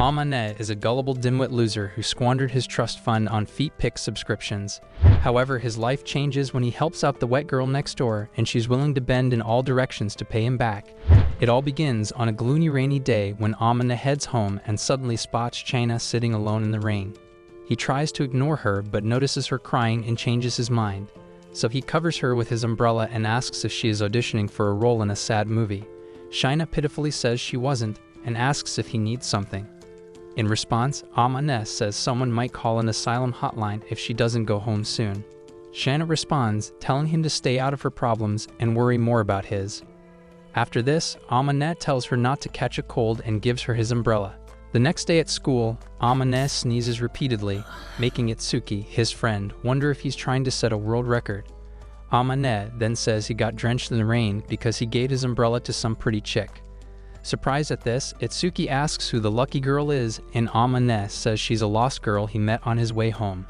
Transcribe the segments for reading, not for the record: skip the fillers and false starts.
Amane is a gullible dimwit loser who squandered his trust fund on feet pic subscriptions. However, his life changes when he helps out the wet girl next door and she's willing to bend in all directions to pay him back. It all begins on a gloomy rainy day when Amane heads home and suddenly spots China sitting alone in the rain. He tries to ignore her but notices her crying and changes his mind. So he covers her with his umbrella and asks if she is auditioning for a role in a sad movie. China pitifully says she wasn't and asks if he needs something. In response, Amane says someone might call an asylum hotline if she doesn't go home soon. China responds, telling him to stay out of her problems and worry more about his. After this, Amane tells her not to catch a cold and gives her his umbrella. The next day at school, Amane sneezes repeatedly, making Itsuki, his friend, wonder if he's trying to set a world record. Amane then says he got drenched in the rain because he gave his umbrella to some pretty chick. Surprised at this, Itsuki asks who the lucky girl is, and Amane says she's a lost girl he met on his way home.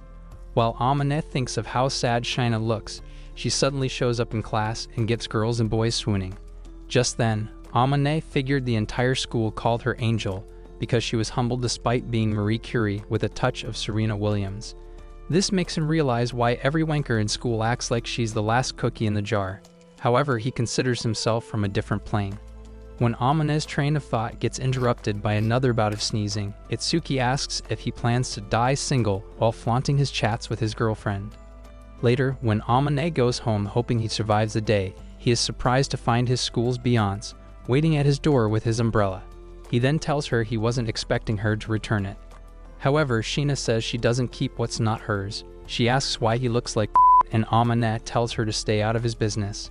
While Amane thinks of how sad China looks, she suddenly shows up in class and gets girls and boys swooning. Just then, Amane figured the entire school called her Angel because she was humble despite being Marie Curie with a touch of Serena Williams. This makes him realize why every wanker in school acts like she's the last cookie in the jar. However, he considers himself from a different plane. When Amane's train of thought gets interrupted by another bout of sneezing, Itsuki asks if he plans to die single while flaunting his chats with his girlfriend. Later, when Amane goes home hoping he survives the day, he is surprised to find his school's Beyonce waiting at his door with his umbrella. He then tells her he wasn't expecting her to return it. However, Sheena says she doesn't keep what's not hers. She asks why he looks like and Amane tells her to stay out of his business.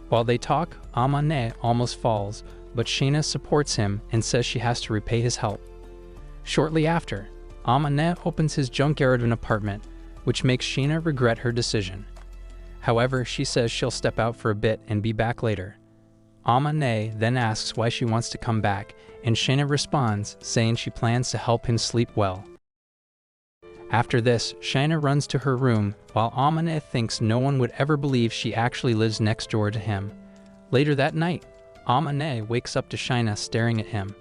While they talk, Amane almost falls, but Sheena supports him and says she has to repay his help. Shortly after, Amane opens his junkyard of an apartment, which makes Sheena regret her decision. However, she says she'll step out for a bit and be back later. Amane then asks why she wants to come back, and Sheena responds, saying she plans to help him sleep well. After this, Sheena runs to her room, while Amane thinks no one would ever believe she actually lives next door to him. Later that night, Amane wakes up to Sheena staring at him.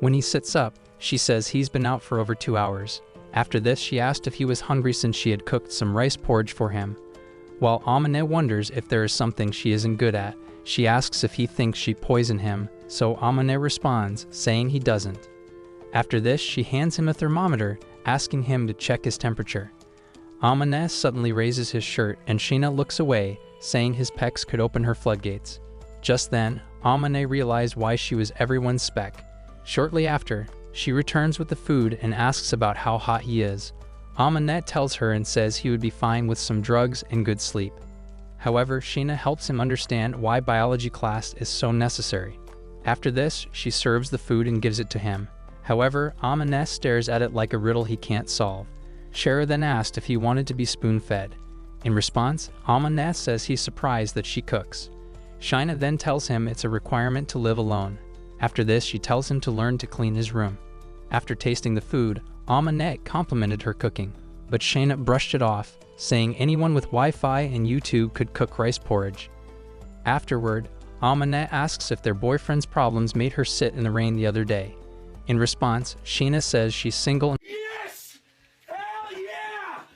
When he sits up, she says he's been out for over 2 hours. After this, she asked if he was hungry since she had cooked some rice porridge for him. While Amane wonders if there is something she isn't good at, she asks if he thinks she poisoned him, so Amane responds, saying he doesn't. After this, she hands him a thermometer, asking him to check his temperature. Amane suddenly raises his shirt and Sheena looks away, saying his pecs could open her floodgates. Just then, Amane realized why she was everyone's spec. Shortly after, she returns with the food and asks about how hot he is. Amane tells her and says he would be fine with some drugs and good sleep. However, Sheena helps him understand why biology class is so necessary. After this, she serves the food and gives it to him. However, Amane stares at it like a riddle he can't solve. Shera then asked if he wanted to be spoon-fed. In response, Amane says he's surprised that she cooks. Sheena then tells him it's a requirement to live alone. After this, she tells him to learn to clean his room. After tasting the food, Amane complimented her cooking, but Sheena brushed it off, saying anyone with Wi-Fi and YouTube could cook rice porridge. Afterward, Amane asks if their boyfriend's problems made her sit in the rain the other day. In response, Sheena says she's single and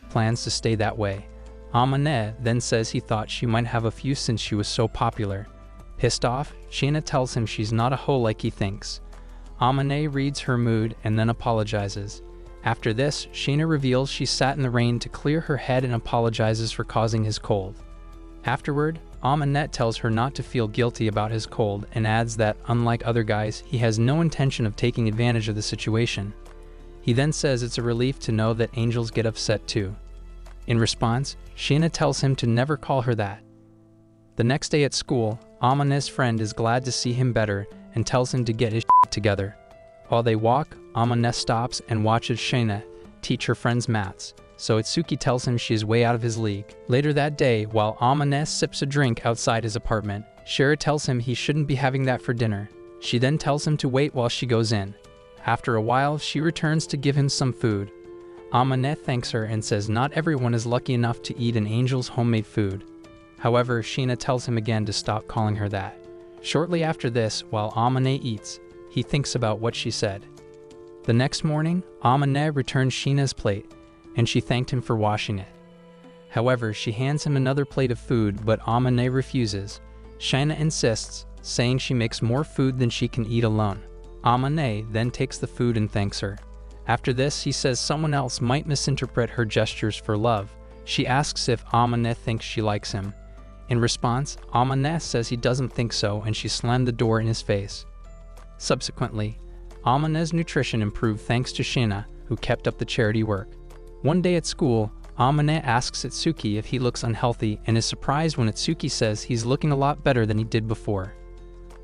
plans to stay that way. Amane then says he thought she might have a few since she was so popular. Pissed off, Sheena tells him she's not a hoe like he thinks. Amane reads her mood and then apologizes. After this, Sheena reveals she sat in the rain to clear her head and apologizes for causing his cold. Afterward, Amane tells her not to feel guilty about his cold and adds that, unlike other guys, he has no intention of taking advantage of the situation. He then says it's a relief to know that angels get upset too. In response, Sheena tells him to never call her that. The next day at school, Amane's friend is glad to see him better and tells him to get his shit together. While they walk, Amane stops and watches Sheena teach her friends maths, so Itsuki tells him she is way out of his league. Later that day, while Amane sips a drink outside his apartment, Shera tells him he shouldn't be having that for dinner. She then tells him to wait while she goes in. After a while, she returns to give him some food. Amane thanks her and says not everyone is lucky enough to eat an angel's homemade food. However, Sheena tells him again to stop calling her that. Shortly after this, while Amane eats, he thinks about what she said. The next morning, Amaneh returned Sheena's plate, and she thanked him for washing it. However, she hands him another plate of food, but Amaneh refuses. Sheena insists, saying she makes more food than she can eat alone. Amaneh then takes the food and thanks her. After this, he says someone else might misinterpret her gestures for love. She asks if Amaneh thinks she likes him. In response, Amaneh says he doesn't think so, and she slammed the door in his face. Subsequently, Amaneh's nutrition improved thanks to Sheena, who kept up the charity work. One day at school, Amaneh asks Itsuki if he looks unhealthy and is surprised when Itsuki says he's looking a lot better than he did before.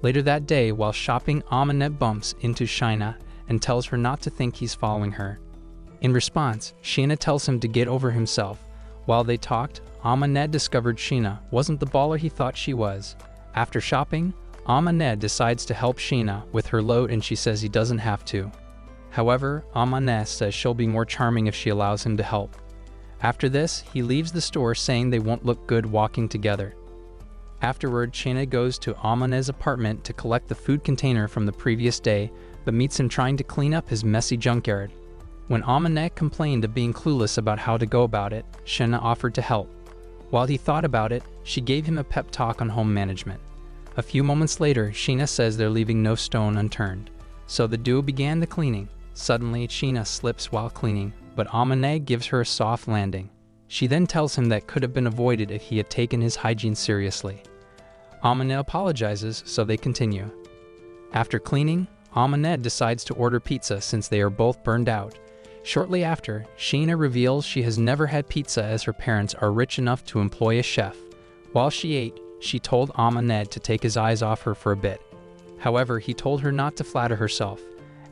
Later that day, while shopping, Amaneh bumps into Sheena and tells her not to think he's following her. In response, Sheena tells him to get over himself. While they talked, Amaneh discovered Sheena wasn't the baller he thought she was. After shopping, Amaneh decides to help Sheena with her load, and she says he doesn't have to. However, Amaneh says she'll be more charming if she allows him to help. After this, he leaves the store saying they won't look good walking together. Afterward, Sheena goes to Amaneh's apartment to collect the food container from the previous day, but meets him trying to clean up his messy junkyard. When Amaneh complained of being clueless about how to go about it, Sheena offered to help. While he thought about it, she gave him a pep talk on home management. A few moments later, Sheena says they're leaving no stone unturned. So the duo began the cleaning. Suddenly, Sheena slips while cleaning, but Amaneh gives her a soft landing. She then tells him that could have been avoided if he had taken his hygiene seriously. Amaneh apologizes, so they continue. After cleaning, Amaneh decides to order pizza since they are both burned out. Shortly after, Sheena reveals she has never had pizza as her parents are rich enough to employ a chef. While she ate, she told Amaneh to take his eyes off her for a bit. However, he told her not to flatter herself.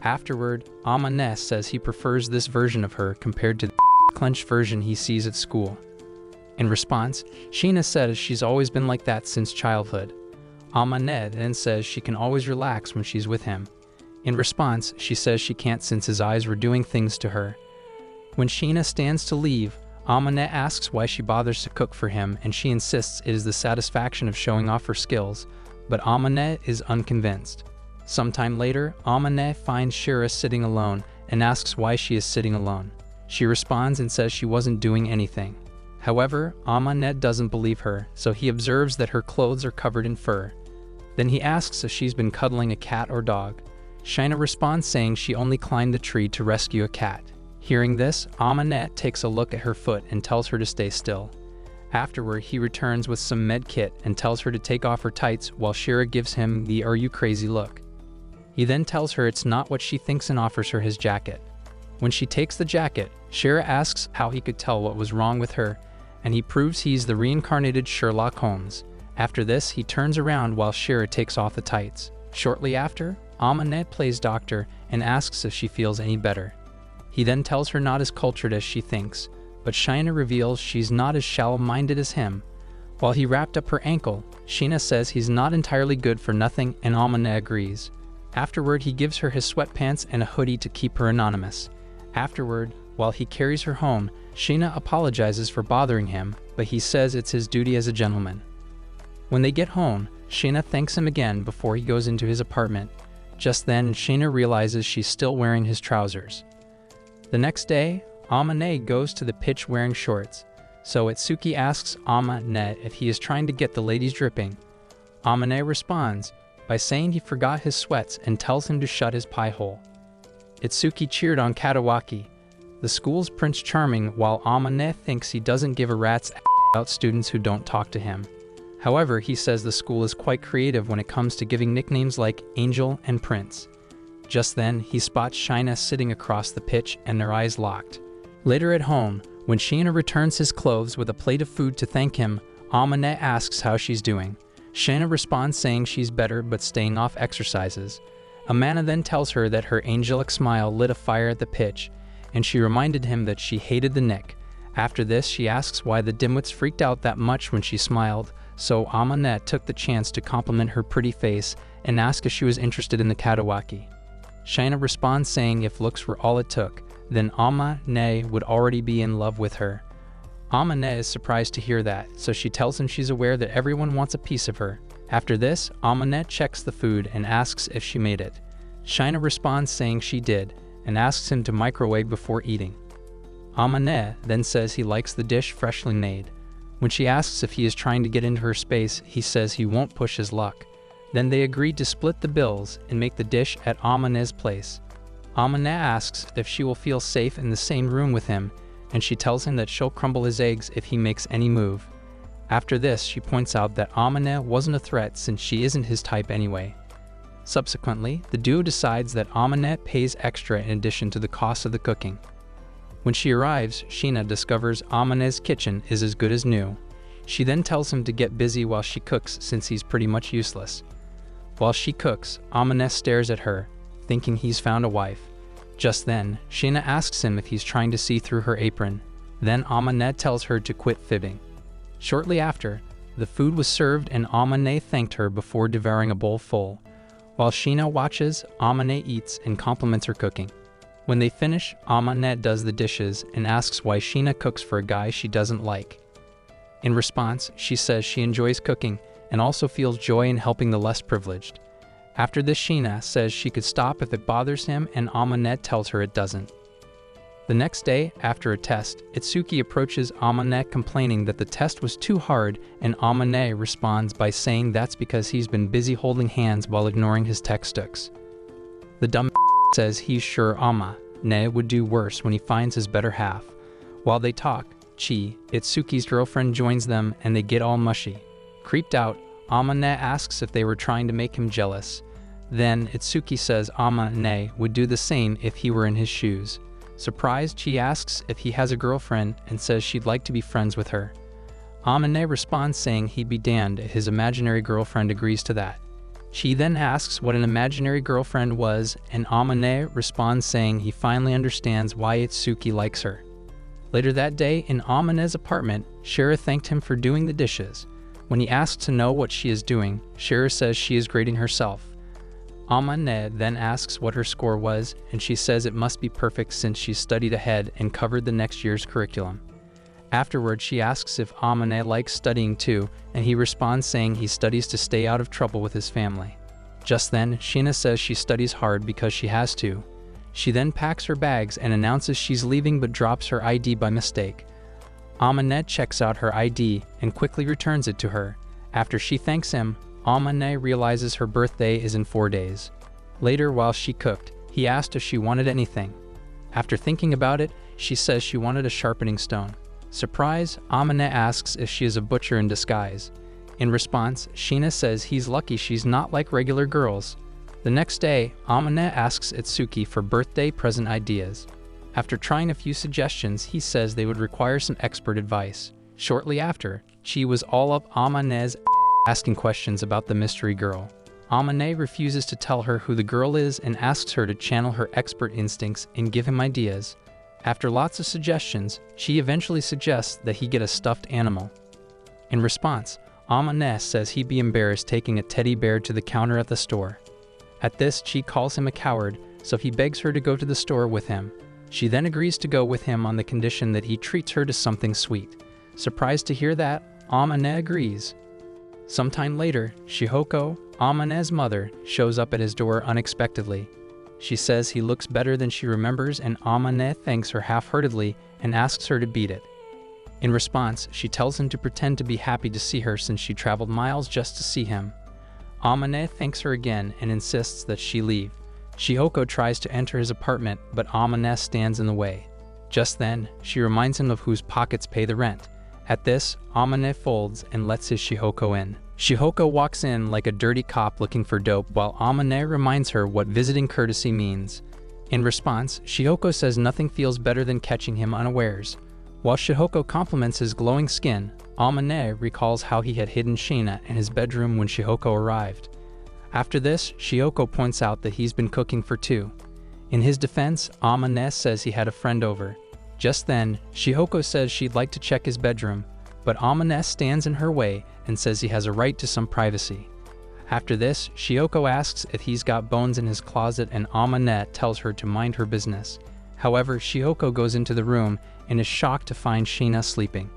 Afterward, Amaneh says he prefers this version of her compared to the clenched version he sees at school. In response, Sheena says she's always been like that since childhood. Amaneh then says she can always relax when she's with him. In response, she says she can't since his eyes were doing things to her. When Sheena stands to leave, Amaneh asks why she bothers to cook for him, and she insists it is the satisfaction of showing off her skills, but Amaneh is unconvinced. Sometime later, Amaneh finds Shira sitting alone and asks why she is sitting alone. She responds and says she wasn't doing anything. However, Amaneh doesn't believe her, so he observes that her clothes are covered in fur. Then he asks if she's been cuddling a cat or dog. Sheena responds saying she only climbed the tree to rescue a cat. Hearing this, Amaneh takes a look at her foot and tells her to stay still. Afterward, he returns with some med kit and tells her to take off her tights while Shira gives him the "are you crazy" look. He then tells her it's not what she thinks and offers her his jacket. When she takes the jacket, Shira asks how he could tell what was wrong with her, and he proves he's the reincarnated Sherlock Holmes. After this, he turns around while Shira takes off the tights. Shortly after, Amaneh plays doctor and asks if she feels any better. He then tells her not as cultured as she thinks, but Sheena reveals she's not as shallow-minded as him. While he wrapped up her ankle, Sheena says he's not entirely good for nothing, and Amaneh agrees. Afterward, he gives her his sweatpants and a hoodie to keep her anonymous. Afterward, while he carries her home, Sheena apologizes for bothering him, but he says it's his duty as a gentleman. When they get home, Sheena thanks him again before he goes into his apartment. Just then, Sheena realizes she's still wearing his trousers. The next day, Amaneh goes to the pitch wearing shorts, so Itsuki asks Amaneh if he is trying to get the ladies dripping. Amaneh responds by saying he forgot his sweats and tells him to shut his pie hole. Itsuki cheered on Katawaki, the school's Prince Charming, while Amaneh thinks he doesn't give a rat's ass about students who don't talk to him. However, he says the school is quite creative when it comes to giving nicknames like Angel and Prince. Just then, he spots Sheena sitting across the pitch and their eyes locked. Later at home, when Sheena returns his clothes with a plate of food to thank him, Amaneh asks how she's doing. Sheena responds saying she's better but staying off exercises. Amanda then tells her that her angelic smile lit a fire at the pitch, and she reminded him that she hated the Nick. After this, she asks why the dimwits freaked out that much when she smiled, so Amaneh took the chance to compliment her pretty face and ask if she was interested in the Katawaki. Sheena responds saying if looks were all it took, then Amaneh would already be in love with her. Amaneh is surprised to hear that, so she tells him she's aware that everyone wants a piece of her. After this, Amaneh checks the food and asks if she made it. Sheena responds saying she did, and asks him to microwave before eating. Amane then says he likes the dish freshly made. When she asks if he is trying to get into her space, he says he won't push his luck. Then they agree to split the bills and make the dish at Amane's place. Amane asks if she will feel safe in the same room with him, and she tells him that she'll crumble his eggs if he makes any move. After this, she points out that Amane wasn't a threat since she isn't his type anyway. Subsequently, the duo decides that Amane pays extra in addition to the cost of the cooking. When she arrives, Sheena discovers Amane's kitchen is as good as new. She then tells him to get busy while she cooks since he's pretty much useless. While she cooks, Amane stares at her, thinking he's found a wife. Just then, Sheena asks him if he's trying to see through her apron. Then Amane tells her to quit fibbing. Shortly after, the food was served and Amane thanked her before devouring a bowl full. While Sheena watches, Amane eats and compliments her cooking. When they finish, Amane does the dishes and asks why Sheena cooks for a guy she doesn't like. In response, she says she enjoys cooking and also feels joy in helping the less privileged. After this, Sheena says she could stop if it bothers him and Amane tells her it doesn't. The next day, after a test, Itsuki approaches Amane complaining that the test was too hard, and Amane responds by saying that's because he's been busy holding hands while ignoring his textbooks. The dumb says he's sure Amane would do worse when he finds his better half. While they talk, Chi, Itsuki's girlfriend, joins them and they get all mushy. Creeped out, Amane asks if they were trying to make him jealous. Then Itsuki says Amane would do the same if he were in his shoes. Surprised, she asks if he has a girlfriend and says she'd like to be friends with her. Amane responds saying he'd be damned if his imaginary girlfriend agrees to that. She then asks what an imaginary girlfriend was, and Amane responds saying he finally understands why Itsuki likes her. Later that day, in Amane's apartment, Shira thanked him for doing the dishes. When he asks to know what she is doing, Shira says she is grading herself. Amane then asks what her score was, and she says it must be perfect since she studied ahead and covered the next year's curriculum. Afterward, she asks if Amane likes studying too, and he responds saying he studies to stay out of trouble with his family. Just then, Sheena says she studies hard because she has to. She then packs her bags and announces she's leaving but drops her ID by mistake. Amane checks out her ID and quickly returns it to her. After she thanks him, Amane realizes her birthday is in 4 days. Later, while she cooked, he asked if she wanted anything. After thinking about it, she says she wanted a sharpening stone. Surprised, Amane asks if she is a butcher in disguise. In response, Sheena says he's lucky she's not like regular girls. The next day, Amane asks Itsuki for birthday present ideas. After trying a few suggestions, he says they would require some expert advice. Shortly after, Chi was all up Amane's asking questions about the mystery girl. Amane refuses to tell her who the girl is and asks her to channel her expert instincts and give him ideas. After lots of suggestions, she eventually suggests that he get a stuffed animal. In response, Amane says he'd be embarrassed taking a teddy bear to the counter at the store. At this, Chi calls him a coward, so he begs her to go to the store with him. She then agrees to go with him on the condition that he treats her to something sweet. Surprised to hear that, Amane agrees. Sometime later, Shihoko, Amane's mother, shows up at his door unexpectedly. She says he looks better than she remembers, and Amane thanks her half-heartedly and asks her to beat it. In response, she tells him to pretend to be happy to see her since she traveled miles just to see him. Amane thanks her again and insists that she leave. Shihoko tries to enter his apartment, but Amane stands in the way. Just then, she reminds him of whose pockets pay the rent. At this, Amane folds and lets his Shihoko in. Shihoko walks in like a dirty cop looking for dope while Amane reminds her what visiting courtesy means. In response, Shihoko says nothing feels better than catching him unawares. While Shihoko compliments his glowing skin, Amane recalls how he had hidden Sheena in his bedroom when Shihoko arrived. After this, Shihoko points out that he's been cooking for two. In his defense, Amane says he had a friend over. Just then, Shihoko says she'd like to check his bedroom, but Amane stands in her way and says he has a right to some privacy. After this, Shihoko asks if he's got bones in his closet and Amane tells her to mind her business. However, Shihoko goes into the room and is shocked to find Sheena sleeping.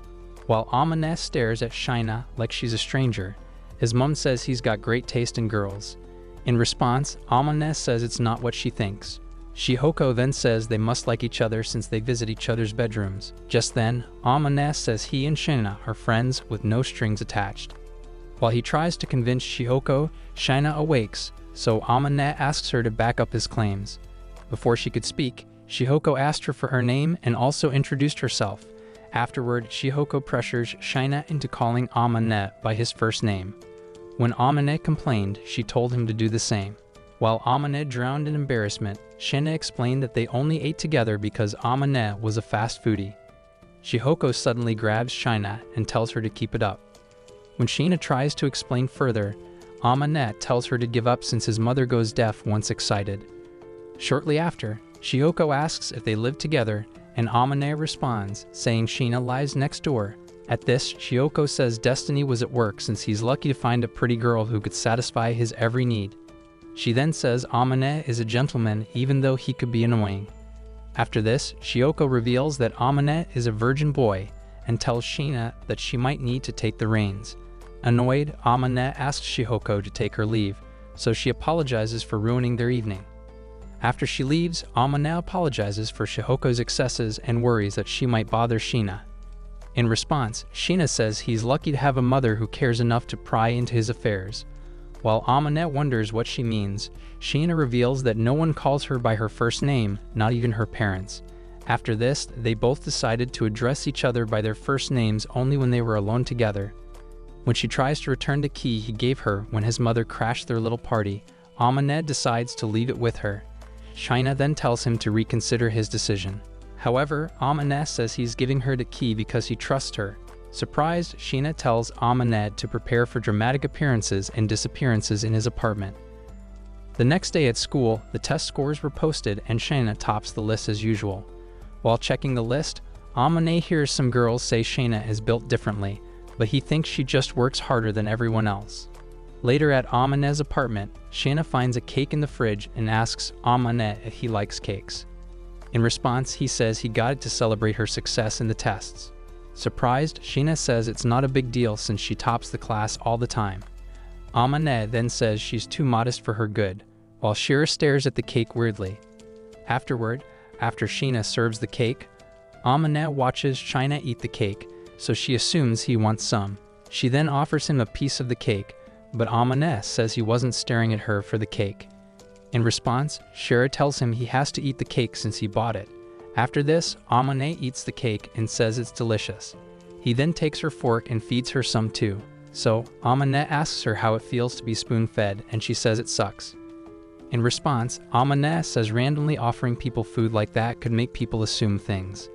While Amane stares at Sheena like she's a stranger, his mom says he's got great taste in girls. In response, Amane says it's not what she thinks. Shihoko then says they must like each other since they visit each other's bedrooms. Just then, Amane says he and Shina are friends with no strings attached. While he tries to convince Shihoko, Shina awakes, so Amane asks her to back up his claims. Before she could speak, Shihoko asked her for her name and also introduced herself. Afterward, Shihoko pressures Shina into calling Amane by his first name. When Amane complained, she told him to do the same. While Amane drowned in embarrassment, Shina explained that they only ate together because Amane was a fast foodie. Shihoko suddenly grabs Shina and tells her to keep it up. When Shina tries to explain further, Amane tells her to give up since his mother goes deaf once excited. Shortly after, Shihoko asks if they live together, and Amane responds, saying Shina lies next door. At this, Shihoko says destiny was at work since he's lucky to find a pretty girl who could satisfy his every need. She then says Amane is a gentleman even though he could be annoying. After this, Shihoko reveals that Amane is a virgin boy and tells Shina that she might need to take the reins. Annoyed, Amane asks Shihoko to take her leave, so she apologizes for ruining their evening. After she leaves, Amane apologizes for Shihoko's excesses and worries that she might bother Shina. In response, Shina says he's lucky to have a mother who cares enough to pry into his affairs. While Amane wonders what she means, Shina reveals that no one calls her by her first name, not even her parents. After this, they both decided to address each other by their first names only when they were alone together. When she tries to return the key he gave her when his mother crashed their little party, Amane decides to leave it with her. Shina then tells him to reconsider his decision. However, Amane says he's giving her the key because he trusts her. Surprised, Shina tells Amane to prepare for dramatic appearances and disappearances in his apartment. The next day at school, the test scores were posted and Shina tops the list as usual. While checking the list, Amane hears some girls say Shina is built differently, but he thinks she just works harder than everyone else. Later at Amane's apartment, Shina finds a cake in the fridge and asks Amane if he likes cakes. In response, he says he got it to celebrate her success in the tests. Surprised, Shina says it's not a big deal since she tops the class all the time. Amane then says she's too modest for her good, while Shira stares at the cake weirdly. Afterward, after Shina serves the cake, Amane watches Shina eat the cake, so she assumes he wants some. She then offers him a piece of the cake, but Amane says he wasn't staring at her for the cake. In response, Shira tells him he has to eat the cake since he bought it. After this, Amane eats the cake and says it's delicious. He then takes her fork and feeds her some too. So, Amane asks her how it feels to be spoon-fed, and she says it sucks. In response, Amane says randomly offering people food like that could make people assume things.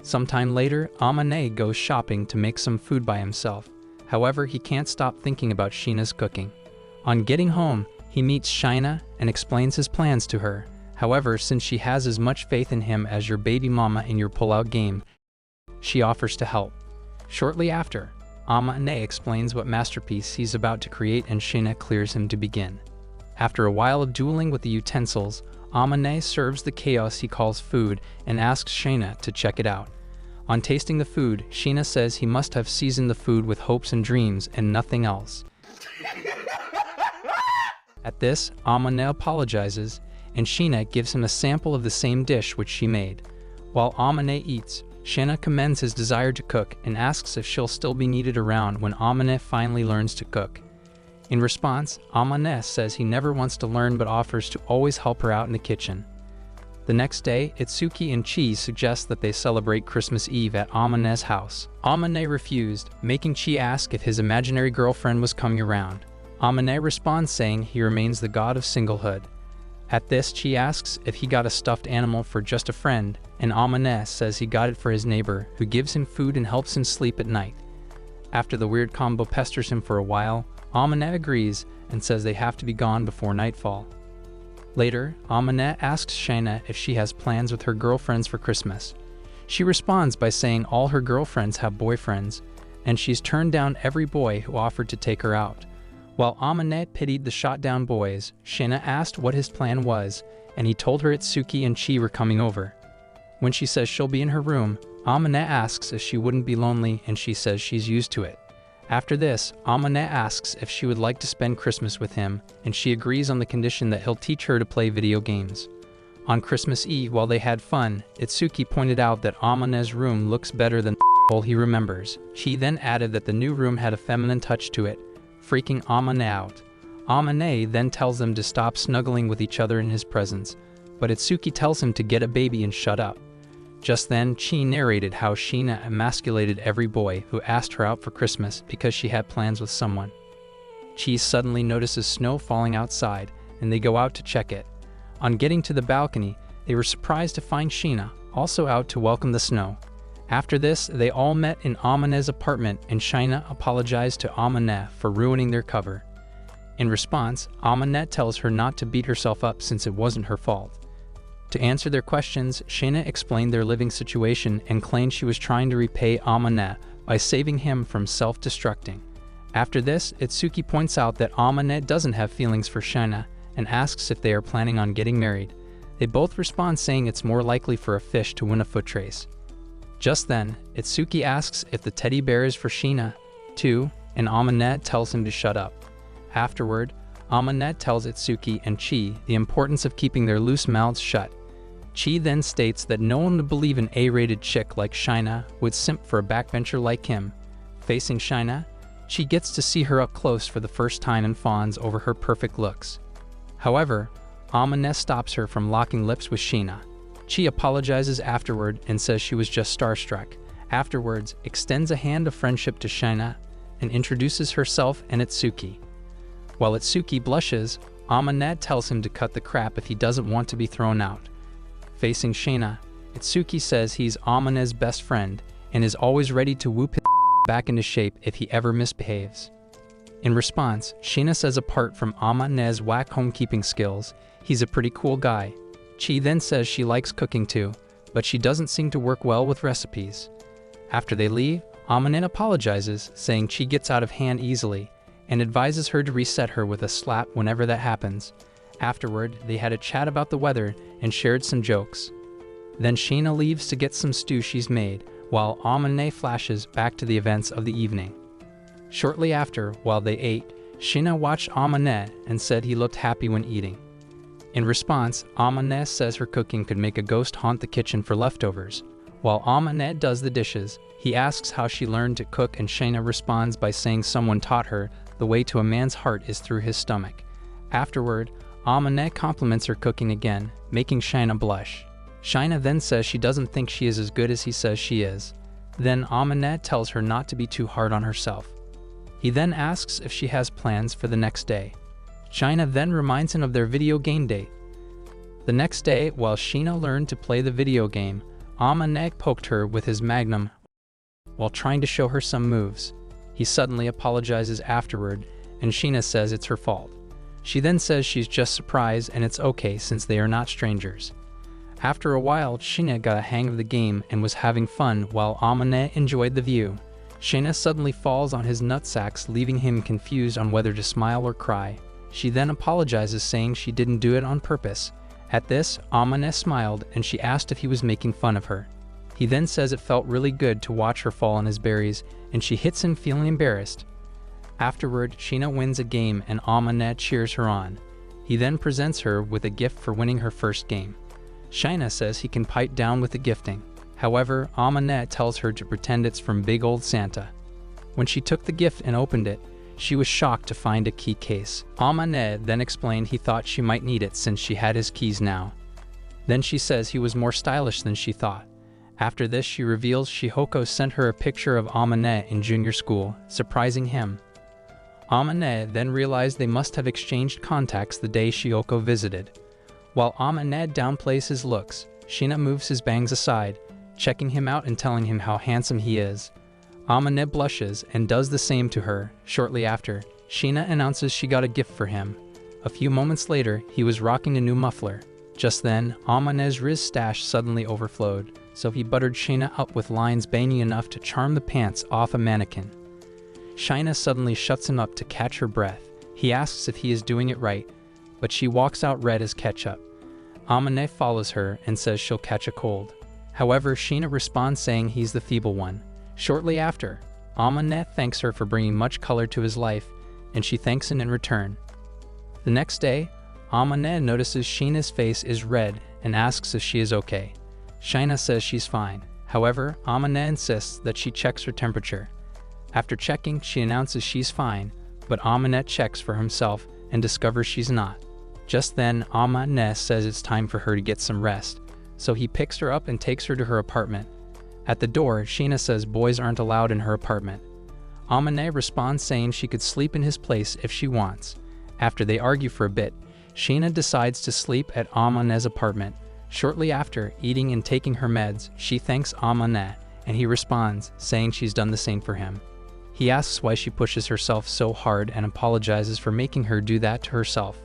Sometime later, Amane goes shopping to make some food by himself. However, he can't stop thinking about Shina's cooking. On getting home, he meets Shina and explains his plans to her. However, since she has as much faith in him as your baby mama in your pull-out game, she offers to help. Shortly after, Amane explains what masterpiece he's about to create and Shina clears him to begin. After a while of dueling with the utensils, Amane serves the chaos he calls food and asks Shina to check it out. On tasting the food, Shina says he must have seasoned the food with hopes and dreams and nothing else. At this, Amane apologizes, and Shina gives him a sample of the same dish which she made. While Amane eats, Shina commends his desire to cook and asks if she'll still be needed around when Amane finally learns to cook. In response, Amane says he never wants to learn but offers to always help her out in the kitchen. The next day, Itsuki and Chi suggest that they celebrate Christmas Eve at Amane's house. Amane refused, making Chi ask if his imaginary girlfriend was coming around. Amane responds saying he remains the god of singlehood. At this, Chi asks if he got a stuffed animal for just a friend, and Amane says he got it for his neighbor, who gives him food and helps him sleep at night. After the weird combo pesters him for a while, Amane agrees and says they have to be gone before nightfall. Later, Amane asks Shina if she has plans with her girlfriends for Christmas. She responds by saying all her girlfriends have boyfriends, and she's turned down every boy who offered to take her out. While Amane pitied the shot-down boys, Shina asked what his plan was, and he told her Itsuki and Chi were coming over. When she says she'll be in her room, Amane asks if she wouldn't be lonely, and she says she's used to it. After this, Amane asks if she would like to spend Christmas with him, and she agrees on the condition that he'll teach her to play video games. On Christmas Eve, while they had fun, Itsuki pointed out that Amane's room looks better than the hole he remembers. She then added that the new room had a feminine touch to it, freaking Amane out. Amane then tells them to stop snuggling with each other in his presence, but Itsuki tells him to get a baby and shut up. Just then, Chi narrated how Sheena emasculated every boy who asked her out for Christmas because she had plans with someone. Chi suddenly notices snow falling outside, and they go out to check it. On getting to the balcony, they were surprised to find Sheena also out to welcome the snow. After this, they all met in Amane's apartment, and Sheena apologized to Amane for ruining their cover. In response, Amane tells her not to beat herself up since it wasn't her fault. To answer their questions, Sheena explained their living situation and claimed she was trying to repay Amane by saving him from self-destructing. After this, Itsuki points out that Amane doesn't have feelings for Sheena and asks if they are planning on getting married. They both respond saying it's more likely for a fish to win a foot race. Just then, Itsuki asks if the teddy bear is for Sheena, too, and Amane tells him to shut up. Afterward, Amane tells Itsuki and Chi the importance of keeping their loose mouths shut. Chi then states that no one would believe an A-rated chick like Sheena would simp for a backbencher like him. Facing Sheena, Chi gets to see her up close for the first time and fawns over her perfect looks. However, Amane stops her from locking lips with Sheena. Chi apologizes afterward and says she was just starstruck. Afterwards, extends a hand of friendship to Sheena and introduces herself and Itsuki. While Itsuki blushes, Amane tells him to cut the crap if he doesn't want to be thrown out. Facing Sheena, Itsuki says he's Amane's best friend and is always ready to whoop his back into shape if he ever misbehaves. In response, Sheena says apart from Amane's whack homekeeping skills, he's a pretty cool guy. Chi then says she likes cooking too, but she doesn't seem to work well with recipes. After they leave, Amane apologizes, saying Chi gets out of hand easily, and advises her to reset her with a slap whenever that happens. Afterward, they had a chat about the weather and shared some jokes. Then Sheena leaves to get some stew she's made, while Amane flashes back to the events of the evening. Shortly after, while they ate, Sheena watched Amane and said he looked happy when eating. In response, Amane says her cooking could make a ghost haunt the kitchen for leftovers. While Amane does the dishes, he asks how she learned to cook, and Sheena responds by saying someone taught her the way to a man's heart is through his stomach. Afterward, Amane compliments her cooking again, making Sheena blush. Sheena then says she doesn't think she is as good as he says she is. Then Amane tells her not to be too hard on herself. He then asks if she has plans for the next day. Sheena then reminds him of their video game date. The next day, while Sheena learned to play the video game, Amane poked her with his magnum while trying to show her some moves. He suddenly apologizes afterward, and Sheena says it's her fault. She then says she's just surprised and it's okay since they are not strangers. After a while, Sheena got a hang of the game and was having fun while Amane enjoyed the view. Sheena suddenly falls on his nutsacks, leaving him confused on whether to smile or cry. She then apologizes, saying she didn't do it on purpose. At this, Amane smiled and she asked if he was making fun of her. He then says it felt really good to watch her fall on his berries, and she hits him feeling embarrassed. Afterward, Sheena wins a game and Amane cheers her on. He then presents her with a gift for winning her first game. Sheena says he can pipe down with the gifting. However, Amane tells her to pretend it's from Big Old Santa. When she took the gift and opened it, she was shocked to find a key case. Amane then explained he thought she might need it since she had his keys now. Then she says he was more stylish than she thought. After this, she reveals Shihoko sent her a picture of Amane in junior school, surprising him. Amane then realized they must have exchanged contacts the day Shihoko visited. While Amane downplays his looks, Sheena moves his bangs aside, checking him out and telling him how handsome he is. Amane blushes and does the same to her. Shortly after, Sheena announces she got a gift for him. A few moments later, he was rocking a new muffler. Just then, Amane's Riz stash suddenly overflowed, so he buttered Sheena up with lines banging enough to charm the pants off a mannequin. Sheena suddenly shuts him up to catch her breath. He asks if he is doing it right, but she walks out red as ketchup. Amane follows her and says she'll catch a cold. However, Sheena responds saying he's the feeble one. Shortly after, Amane thanks her for bringing much color to his life, and she thanks him in return. The next day, Amane notices Sheena's face is red and asks if she is okay. Shaina says she's fine. However, Amina insists that she checks her temperature. After checking, she announces she's fine, but Amina checks for himself and discovers she's not. Just then, Amina says it's time for her to get some rest, so he picks her up and takes her to her apartment. At the door, Shaina says boys aren't allowed in her apartment. Amina responds saying she could sleep in his place if she wants. After they argue for a bit, Shaina decides to sleep at Amina's apartment. Shortly after eating and taking her meds, she thanks Amina, and he responds, saying she's done the same for him. He asks why she pushes herself so hard and apologizes for making her do that to herself.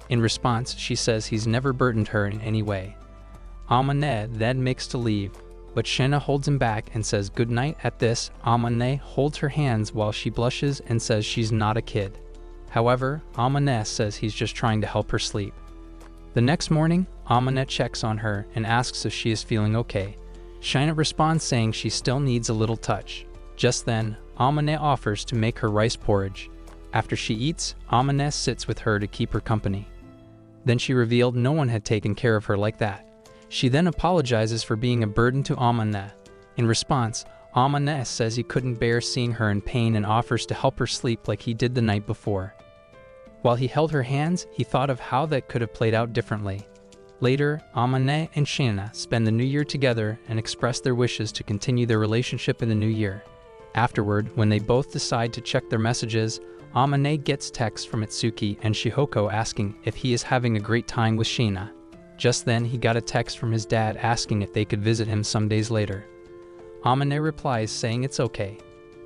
In response, she says he's never burdened her in any way. Amina then makes to leave, but Shaina holds him back and says goodnight. At this, Amina holds her hands while she blushes and says she's not a kid. However, Amina says he's just trying to help her sleep. The next morning, Amina checks on her and asks if she is feeling okay. Shaina responds saying she still needs a little touch. Just then, Amina offers to make her rice porridge. After she eats, Amina sits with her to keep her company. Then she revealed no one had taken care of her like that. She then apologizes for being a burden to Amina. In response, Amina says he couldn't bear seeing her in pain and offers to help her sleep like he did the night before. While he held her hands, he thought of how that could have played out differently. Later, Amina and Shaina spend the new year together and express their wishes to continue their relationship in the new year. Afterward, when they both decide to check their messages, Amina gets texts from Itsuki and Shihoko asking if he is having a great time with Shaina. Just then, he got a text from his dad asking if they could visit him some days later. Amina replies saying it's okay.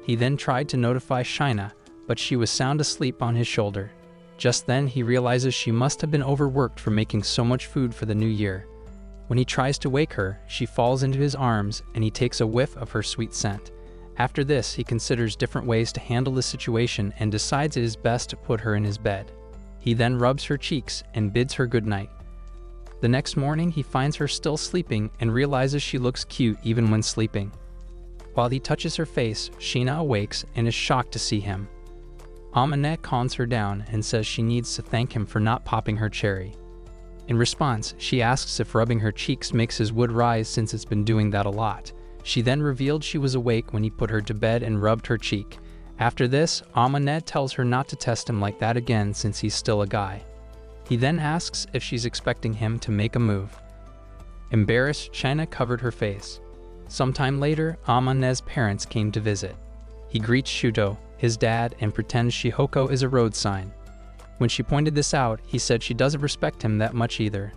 He then tried to notify Shaina, but she was sound asleep on his shoulder. Just then, he realizes she must have been overworked for making so much food for the new year. When he tries to wake her, she falls into his arms and he takes a whiff of her sweet scent. After this, he considers different ways to handle the situation and decides it is best to put her in his bed. He then rubs her cheeks and bids her goodnight. The next morning, he finds her still sleeping and realizes she looks cute even when sleeping. While he touches her face, Shaina awakes and is shocked to see him. Amina calms her down and says she needs to thank him for not popping her cherry. In response, she asks if rubbing her cheeks makes his wood rise since it's been doing that a lot. She then revealed she was awake when he put her to bed and rubbed her cheek. After this, Amina tells her not to test him like that again since he's still a guy. He then asks if she's expecting him to make a move. Embarrassed, Shaina covered her face. Sometime later, Amina's parents came to visit. He greets Shuto, his dad, and pretends Shihoko is a road sign. When she pointed this out, he said she doesn't respect him that much either.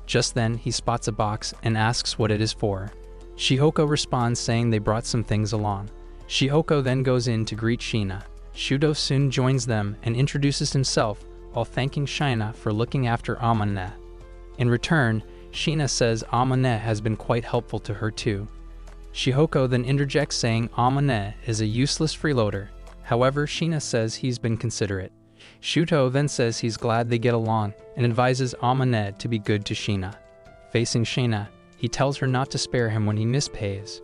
Just then, he spots a box and asks what it is for. Shihoko responds saying they brought some things along. Shihoko then goes in to greet Shaina. Shuto soon joins them and introduces himself while thanking Shaina for looking after Amina. In return, Shaina says Amina has been quite helpful to her too. Shihoko then interjects saying Amina is a useless freeloader. However, Shaina says he's been considerate. Shuto then says he's glad they get along and advises Amina to be good to Shaina. Facing Shaina, he tells her not to spare him when he misbehaves.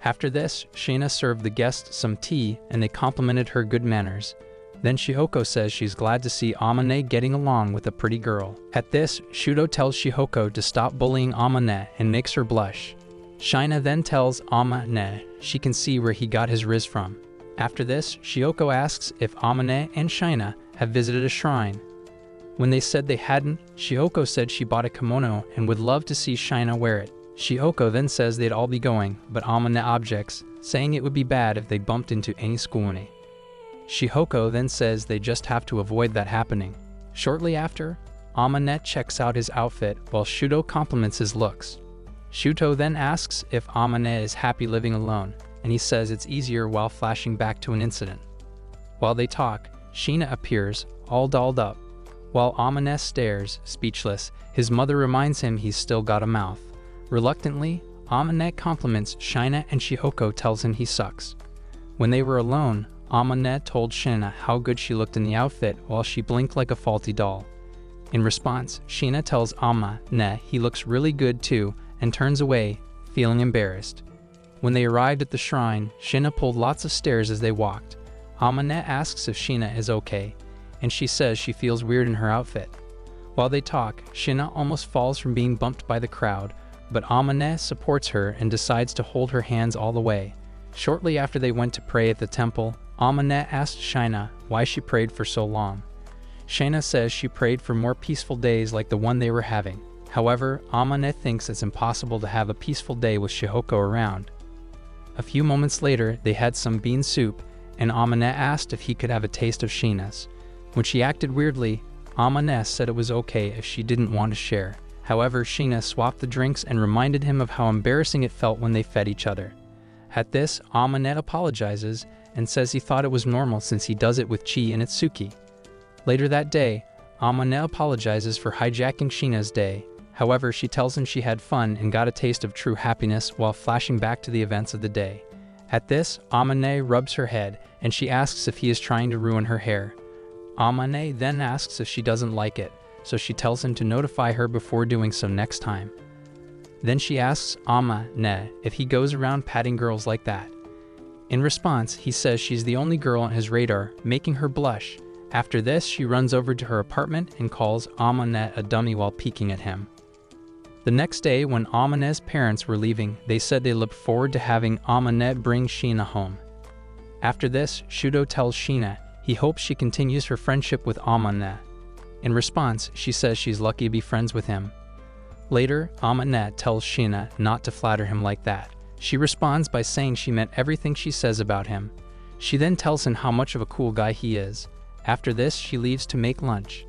After this, Shaina served the guests some tea and they complimented her good manners. Then Shihoko says she's glad to see Amina getting along with a pretty girl. At this, Shuto tells Shihoko to stop bullying Amina and makes her blush. Shaina then tells Amina she can see where he got his riz from. After this, Shihoko asks if Amina and Shaina have visited a shrine. When they said they hadn't, Shihoko said she bought a kimono and would love to see Shaina wear it. Shihoko then says they'd all be going, but Amina objects, saying it would be bad if they bumped into any schoolmate. Shihoko then says they just have to avoid that happening. Shortly after, Amina checks out his outfit while Shuto compliments his looks. Shuto then asks if Amina is happy living alone, and he says it's easier while flashing back to an incident. While they talk, Shaina appears, all dolled up. While Amina stares, speechless, his mother reminds him he's still got a mouth. Reluctantly, Amina compliments Shaina and Shihoko tells him he sucks. When they were alone, Amina told Shaina how good she looked in the outfit while she blinked like a faulty doll. In response, Shaina tells Amina he looks really good too and turns away, feeling embarrassed. When they arrived at the shrine, Shaina pulled lots of stairs as they walked. Amina asks if Shaina is okay, and she says she feels weird in her outfit. While they talk, Shina almost falls from being bumped by the crowd, but Amaneh supports her and decides to hold her hands all the way. Shortly after they went to pray at the temple, Amaneh asked Shina why she prayed for so long. Shina says she prayed for more peaceful days like the one they were having. However, Amaneh thinks it's impossible to have a peaceful day with Shihoko around. A few moments later, they had some bean soup, and Amaneh asked if he could have a taste of Shina's. When she acted weirdly, Amaneh said it was okay if she didn't want to share. However, Shina swapped the drinks and reminded him of how embarrassing it felt when they fed each other. At this, Amaneh apologizes and says he thought it was normal since he does it with Chi and Itsuki. Later that day, Amaneh apologizes for hijacking Shina's day. However, she tells him she had fun and got a taste of true happiness while flashing back to the events of the day. At this, Amaneh rubs her head and she asks if he is trying to ruin her hair. Amaneh then asks if she doesn't like it, so she tells him to notify her before doing so next time. Then she asks Amaneh if he goes around patting girls like that. In response, he says she's the only girl on his radar, making her blush. After this, she runs over to her apartment and calls Amaneh a dummy while peeking at him. The next day, when Amaneh's parents were leaving, they said they looked forward to having Amaneh bring Shina home. After this, Shudo tells Shina he hopes she continues her friendship with Amaneh. In response, she says she's lucky to be friends with him. Later, Amaneh tells Shina not to flatter him like that. She responds by saying she meant everything she says about him. She then tells him how much of a cool guy he is. After this, she leaves to make lunch.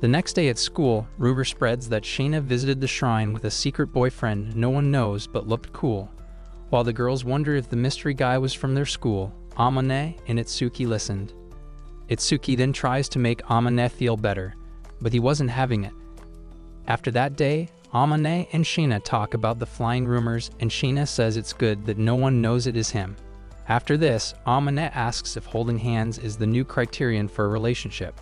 The next day at school, rumor spreads that Shina visited the shrine with a secret boyfriend no one knows but looked cool. While the girls wonder if the mystery guy was from their school, Amaneh and Itsuki listened. Itsuki then tries to make Amaneh feel better, but he wasn't having it. After that day, Amaneh and Shina talk about the flying rumors and Shina says it's good that no one knows it is him. After this, Amaneh asks if holding hands is the new criterion for a relationship.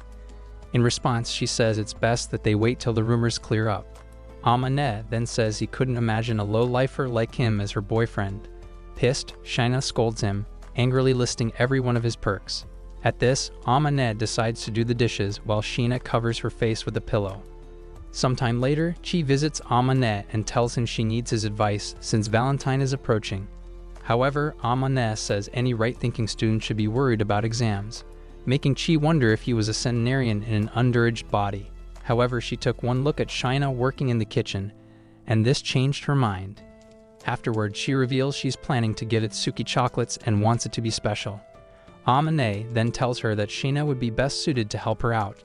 In response, she says it's best that they wait till the rumors clear up. Amaneh then says he couldn't imagine a low-lifer like him as her boyfriend. Pissed, Shina scolds him, angrily listing every one of his perks. At this, Amaneh decides to do the dishes while Shina covers her face with a pillow. Sometime later, Chi visits Amaneh and tells him she needs his advice since Valentine is approaching. However, Amaneh says any right-thinking student should be worried about exams, making Chi wonder if he was a centenarian in an underaged body. However, she took one look at Shina working in the kitchen, and this changed her mind. Afterward, she reveals she's planning to give Itsuki chocolates and wants it to be special. Amaneh then tells her that Shina would be best suited to help her out.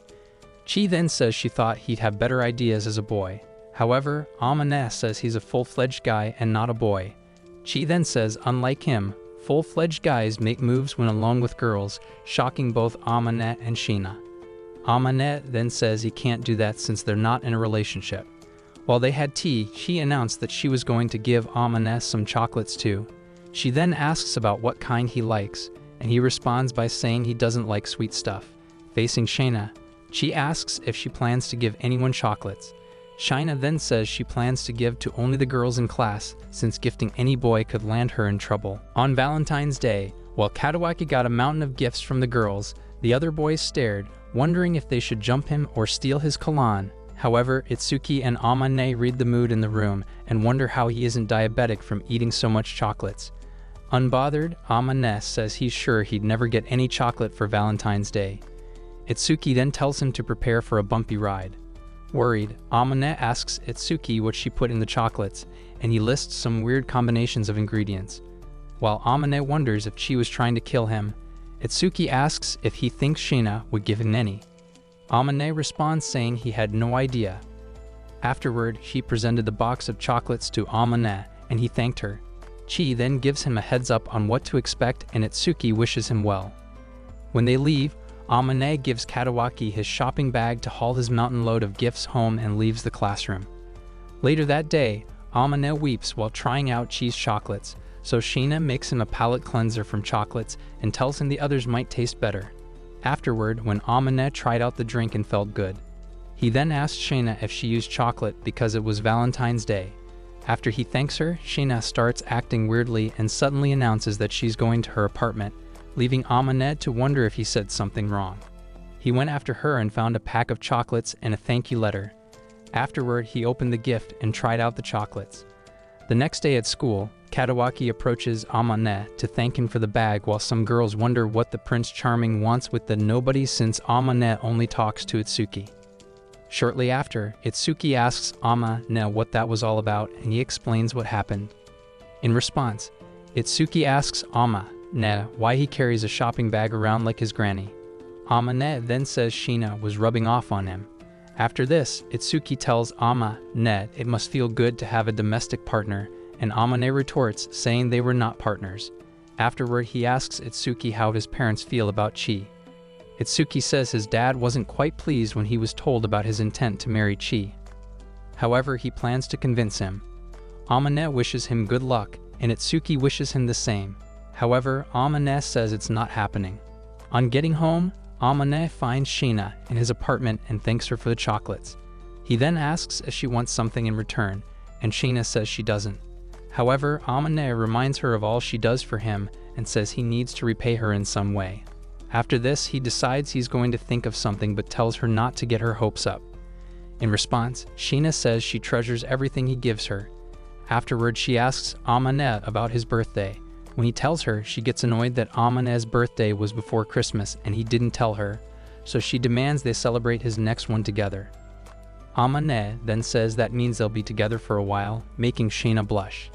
Chi then says she thought he'd have better ideas as a boy. However, Amaneh says he's a full-fledged guy and not a boy. Chi then says, unlike him, full-fledged guys make moves when alone with girls, shocking both Amaneh and Shina. Amaneh then says he can't do that since they're not in a relationship. While they had tea, she announced that she was going to give Amaneh some chocolates too. She then asks about what kind he likes, and he responds by saying he doesn't like sweet stuff. Facing Shina, she asks if she plans to give anyone chocolates. Shina then says she plans to give to only the girls in class, since gifting any boy could land her in trouble. On Valentine's Day, while Katawaki got a mountain of gifts from the girls, the other boys stared, wondering if they should jump him or steal his kolan. However, Itsuki and Amaneh read the mood in the room and wonder how he isn't diabetic from eating so much chocolates. Unbothered, Amaneh says he's sure he'd never get any chocolate for Valentine's Day. Itsuki then tells him to prepare for a bumpy ride. Worried, Amaneh asks Itsuki what she put in the chocolates, and he lists some weird combinations of ingredients. While Amaneh wonders if she was trying to kill him, Itsuki asks if he thinks Shina would give him any. Amaneh responds saying he had no idea. Afterward, she presented the box of chocolates to Amaneh, and he thanked her. Chi then gives him a heads up on what to expect, and Itsuki wishes him well. When they leave, Amaneh gives Katawaki his shopping bag to haul his mountain load of gifts home and leaves the classroom. Later that day, Amaneh weeps while trying out Chi's chocolates, so Shina makes him a palate cleanser from chocolates and tells him the others might taste better. Afterward, when Amaneh tried out the drink and felt good, he then asked Shina if she used chocolate because it was Valentine's Day. After he thanks her, Shina starts acting weirdly and suddenly announces that she's going to her apartment, leaving Amaneh to wonder if he said something wrong. He went after her and found a pack of chocolates and a thank you letter. Afterward, he opened the gift and tried out the chocolates. The next day at school, Katawaki approaches Amane to thank him for the bag, while some girls wonder what the Prince Charming wants with the nobody, since Amane only talks to Itsuki. Shortly after, Itsuki asks Amane what that was all about, and he explains what happened. In response, Itsuki asks Amane why he carries a shopping bag around like his granny. Amane then says Shina was rubbing off on him. After this, Itsuki tells Amane it must feel good to have a domestic partner, and Amane retorts, saying they were not partners. Afterward, he asks Itsuki how his parents feel about Chi. Itsuki says his dad wasn't quite pleased when he was told about his intent to marry Chi. However, he plans to convince him. Amane wishes him good luck, and Itsuki wishes him the same. However, Amane says it's not happening. On getting home, Amane finds Shina in his apartment and thanks her for the chocolates. He then asks if she wants something in return, and Shina says she doesn't. However, Amane reminds her of all she does for him and says he needs to repay her in some way. After this, he decides he's going to think of something but tells her not to get her hopes up. In response, Shina says she treasures everything he gives her. Afterward, she asks Amane about his birthday. When he tells her, she gets annoyed that Amane's birthday was before Christmas and he didn't tell her, so she demands they celebrate his next one together. Amane then says that means they'll be together for a while, making Shina blush.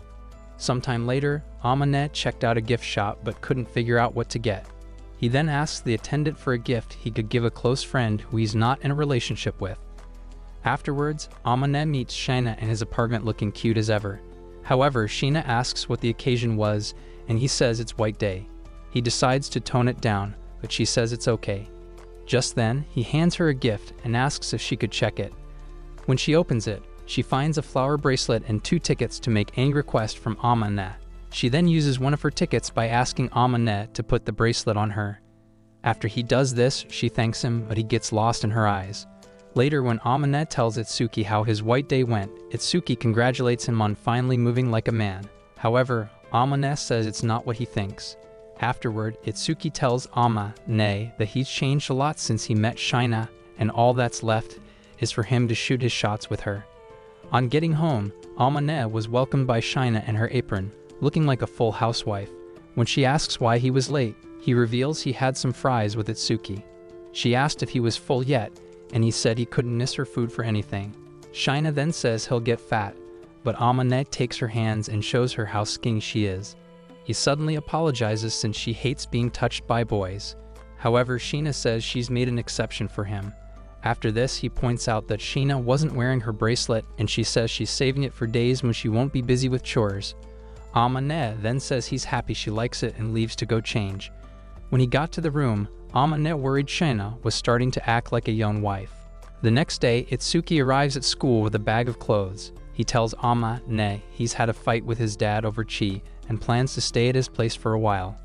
Sometime later, Amane checked out a gift shop but couldn't figure out what to get. He then asks the attendant for a gift he could give a close friend who he's not in a relationship with. Afterwards, Amane meets Shina in his apartment looking cute as ever. However, Shina asks what the occasion was, and he says it's White Day. He decides to tone it down, but she says it's okay. Just then, he hands her a gift and asks if she could check it. When she opens it, she finds a flower bracelet and 2 tickets to make a request from Amane. She then uses one of her tickets by asking Amane to put the bracelet on her. After he does this, she thanks him, but he gets lost in her eyes. Later, when Amane tells Itsuki how his White Day went, Itsuki congratulates him on finally moving like a man. However, Amane says it's not what he thinks. Afterward, Itsuki tells Amane that he's changed a lot since he met Shina, and all that's left is for him to shoot his shots with her. On getting home, Amane was welcomed by Shina in her apron, looking like a full housewife. When she asks why he was late, he reveals he had some fries with Itsuki. She asked if he was full yet, and he said he couldn't miss her food for anything. Shina then says he'll get fat, but Amane takes her hands and shows her how skinny she is. He suddenly apologizes since she hates being touched by boys. However, Shina says she's made an exception for him. After this, he points out that Shina wasn't wearing her bracelet, and she says she's saving it for days when she won't be busy with chores. Amane then says he's happy she likes it and leaves to go change. When he got to the room, Amane worried Shina was starting to act like a young wife. The next day, Itsuki arrives at school with a bag of clothes. He tells Amane he's had a fight with his dad over Chi and plans to stay at his place for a while.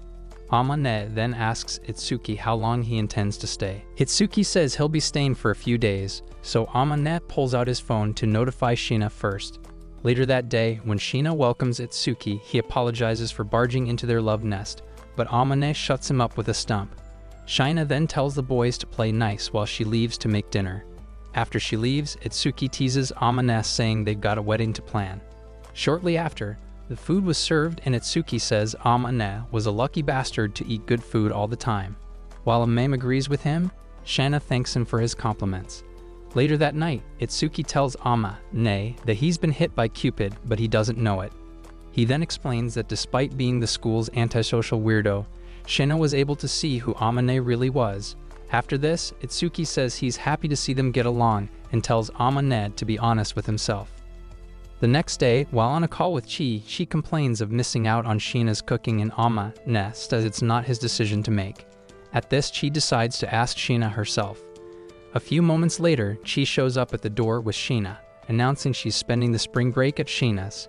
Amane then asks Itsuki how long he intends to stay. Itsuki says he'll be staying for a few days, so Amane pulls out his phone to notify Shina first. Later that day, when Shina welcomes Itsuki, he apologizes for barging into their love nest, but Amane shuts him up with a stump. Shina then tells the boys to play nice while she leaves to make dinner. After she leaves, Itsuki teases Amane, saying they've got a wedding to plan. Shortly after, the food was served and Itsuki says Amane was a lucky bastard to eat good food all the time. While Amane agrees with him, Shina thanks him for his compliments. Later that night, Itsuki tells Amane that he's been hit by Cupid, but he doesn't know it. He then explains that despite being the school's antisocial weirdo, Shina was able to see who Amane really was. After this, Itsuki says he's happy to see them get along and tells Amane to be honest with himself. The next day, while on a call with Chi, she complains of missing out on Shina's cooking, and Amane says it's not his decision to make. At this, Chi decides to ask Shina herself. A few moments later, Chi shows up at the door with Shina, announcing she's spending the spring break at Shina's.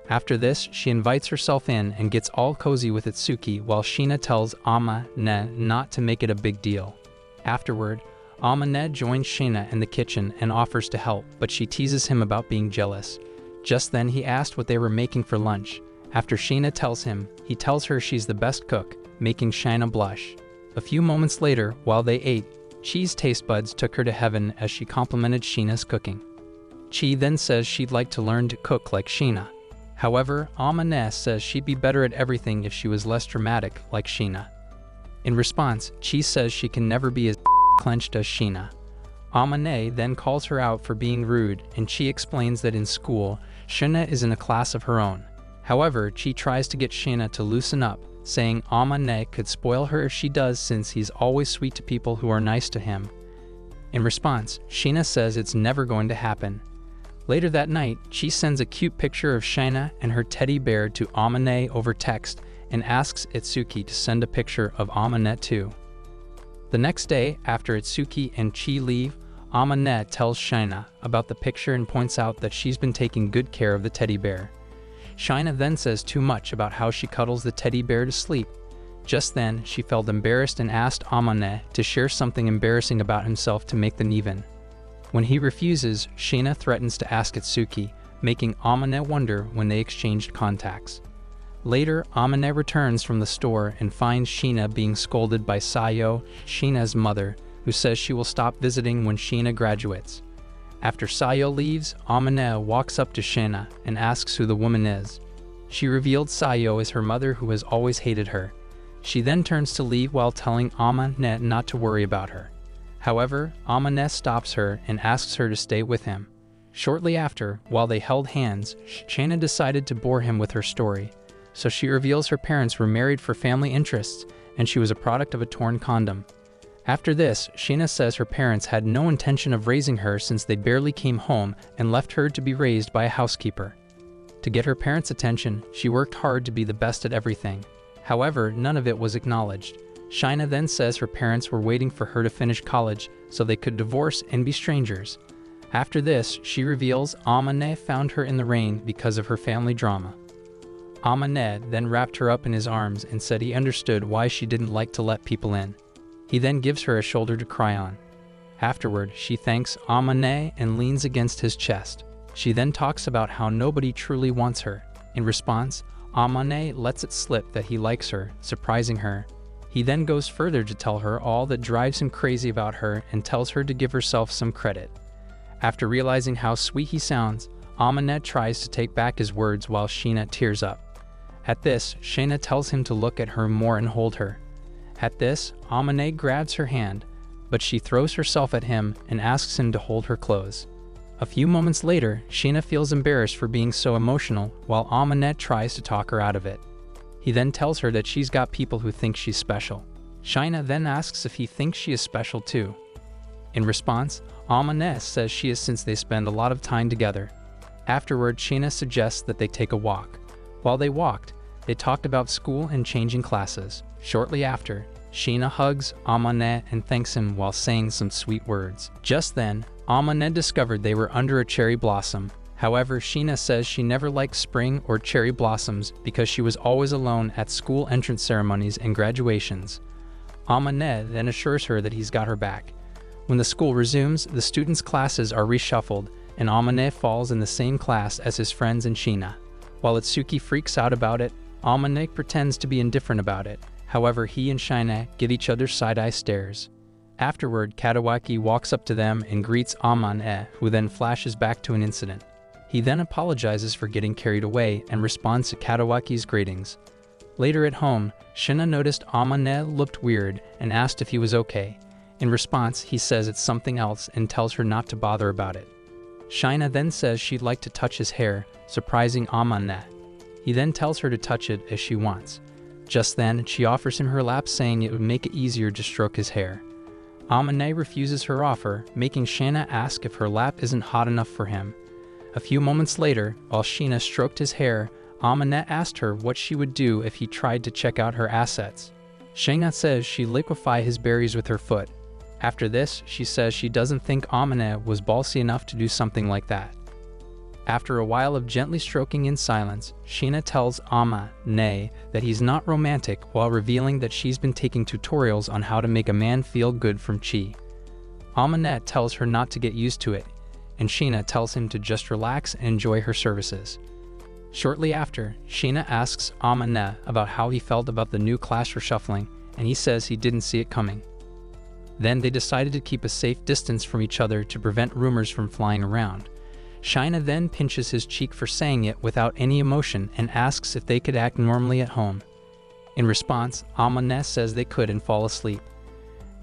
After this, she invites herself in and gets all cozy with Itsuki, while Shina tells Amane not to make it a big deal. Afterward, Amane joins Shina in the kitchen and offers to help, but she teases him about being jealous. Just then, he asked what they were making for lunch. After Shina tells him, he tells her she's the best cook, making Shina blush. A few moments later, while they ate, Chi's taste buds took her to heaven as she complimented Sheena's cooking. Chi then says she'd like to learn to cook like Sheena. However, Amane says she'd be better at everything if she was less dramatic like Sheena. In response, Chi says she can never be as clenched as Sheena. Amane then calls her out for being rude, and Chi explains that in school, Sheena is in a class of her own. However, Chi tries to get Sheena to loosen up, saying Amane could spoil her if she does since he's always sweet to people who are nice to him. In response, Sheena says it's never going to happen. Later that night, Chi sends a cute picture of Sheena and her teddy bear to Amane over text and asks Itsuki to send a picture of Amane too. The next day, after Itsuki and Chi leave, Amane tells Sheena about the picture and points out that she's been taking good care of the teddy bear. Sheena then says too much about how she cuddles the teddy bear to sleep. Just then, she felt embarrassed and asked Amane to share something embarrassing about himself to make them even. When he refuses, Sheena threatens to ask Itsuki, making Amane wonder when they exchanged contacts. Later, Amane returns from the store and finds Sheena being scolded by Sayo, Sheena's mother, who says she will stop visiting when Sheena graduates. After Sayo leaves, Amane walks up to Sheena and asks who the woman is. She revealed Sayo is her mother who has always hated her. She then turns to leave while telling Amane not to worry about her. However, Amane stops her and asks her to stay with him. Shortly after, while they held hands, Sheena decided to bore him with her story. So she reveals her parents were married for family interests and she was a product of a torn condom. After this, Sheena says her parents had no intention of raising her since they barely came home and left her to be raised by a housekeeper. To get her parents' attention, she worked hard to be the best at everything. However, none of it was acknowledged. Sheena then says her parents were waiting for her to finish college so they could divorce and be strangers. After this, she reveals Amane found her in the rain because of her family drama. Amane then wrapped her up in his arms and said he understood why she didn't like to let people in. He then gives her a shoulder to cry on. Afterward, she thanks Amane and leans against his chest. She then talks about how nobody truly wants her. In response, Amane lets it slip that he likes her, surprising her. He then goes further to tell her all that drives him crazy about her and tells her to give herself some credit. After realizing how sweet he sounds, Amane tries to take back his words while Sheena tears up. At this, Sheena tells him to look at her more and hold her. At this, Amane grabs her hand, but she throws herself at him and asks him to hold her close. A few moments later, Sheena feels embarrassed for being so emotional while Amane tries to talk her out of it. He then tells her that she's got people who think she's special. Sheena then asks if he thinks she is special too. In response, Amane says she is since they spend a lot of time together. Afterward, Sheena suggests that they take a walk. While they walked, they talked about school and changing classes. Shortly after, Sheena hugs Amane and thanks him while saying some sweet words. Just then, Amane discovered they were under a cherry blossom. However, Sheena says she never liked spring or cherry blossoms because she was always alone at school entrance ceremonies and graduations. Amane then assures her that he's got her back. When the school resumes, the students' classes are reshuffled, and Amane falls in the same class as his friends and Sheena. While Itsuki freaks out about it, Amane pretends to be indifferent about it. However, he and Sheena give each other side-eye stares. Afterward, Kadawaki walks up to them and greets Amane, who then flashes back to an incident. He then apologizes for getting carried away and responds to Kadawaki's greetings. Later at home, Sheena noticed Amane looked weird and asked if he was okay. In response, he says it's something else and tells her not to bother about it. Sheena then says she'd like to touch his hair, surprising Amane. He then tells her to touch it as she wants. Just then, she offers him her lap, saying it would make it easier to stroke his hair. Amane refuses her offer, making Sheena ask if her lap isn't hot enough for him. A few moments later, while Sheena stroked his hair, Amane asked her what she would do if he tried to check out her assets. Sheena says she'd liquefy his berries with her foot. After this, she says she doesn't think Amane was ballsy enough to do something like that. After a while of gently stroking in silence, Sheena tells Amane that he's not romantic while revealing that she's been taking tutorials on how to make a man feel good from Chi. Amane tells her not to get used to it, and Sheena tells him to just relax and enjoy her services. Shortly after, Sheena asks Amane about how he felt about the new class reshuffling, and he says he didn't see it coming. Then they decided to keep a safe distance from each other to prevent rumors from flying around. Shaina then pinches his cheek for saying it without any emotion and asks if they could act normally at home. In response, Amane says they could and fall asleep.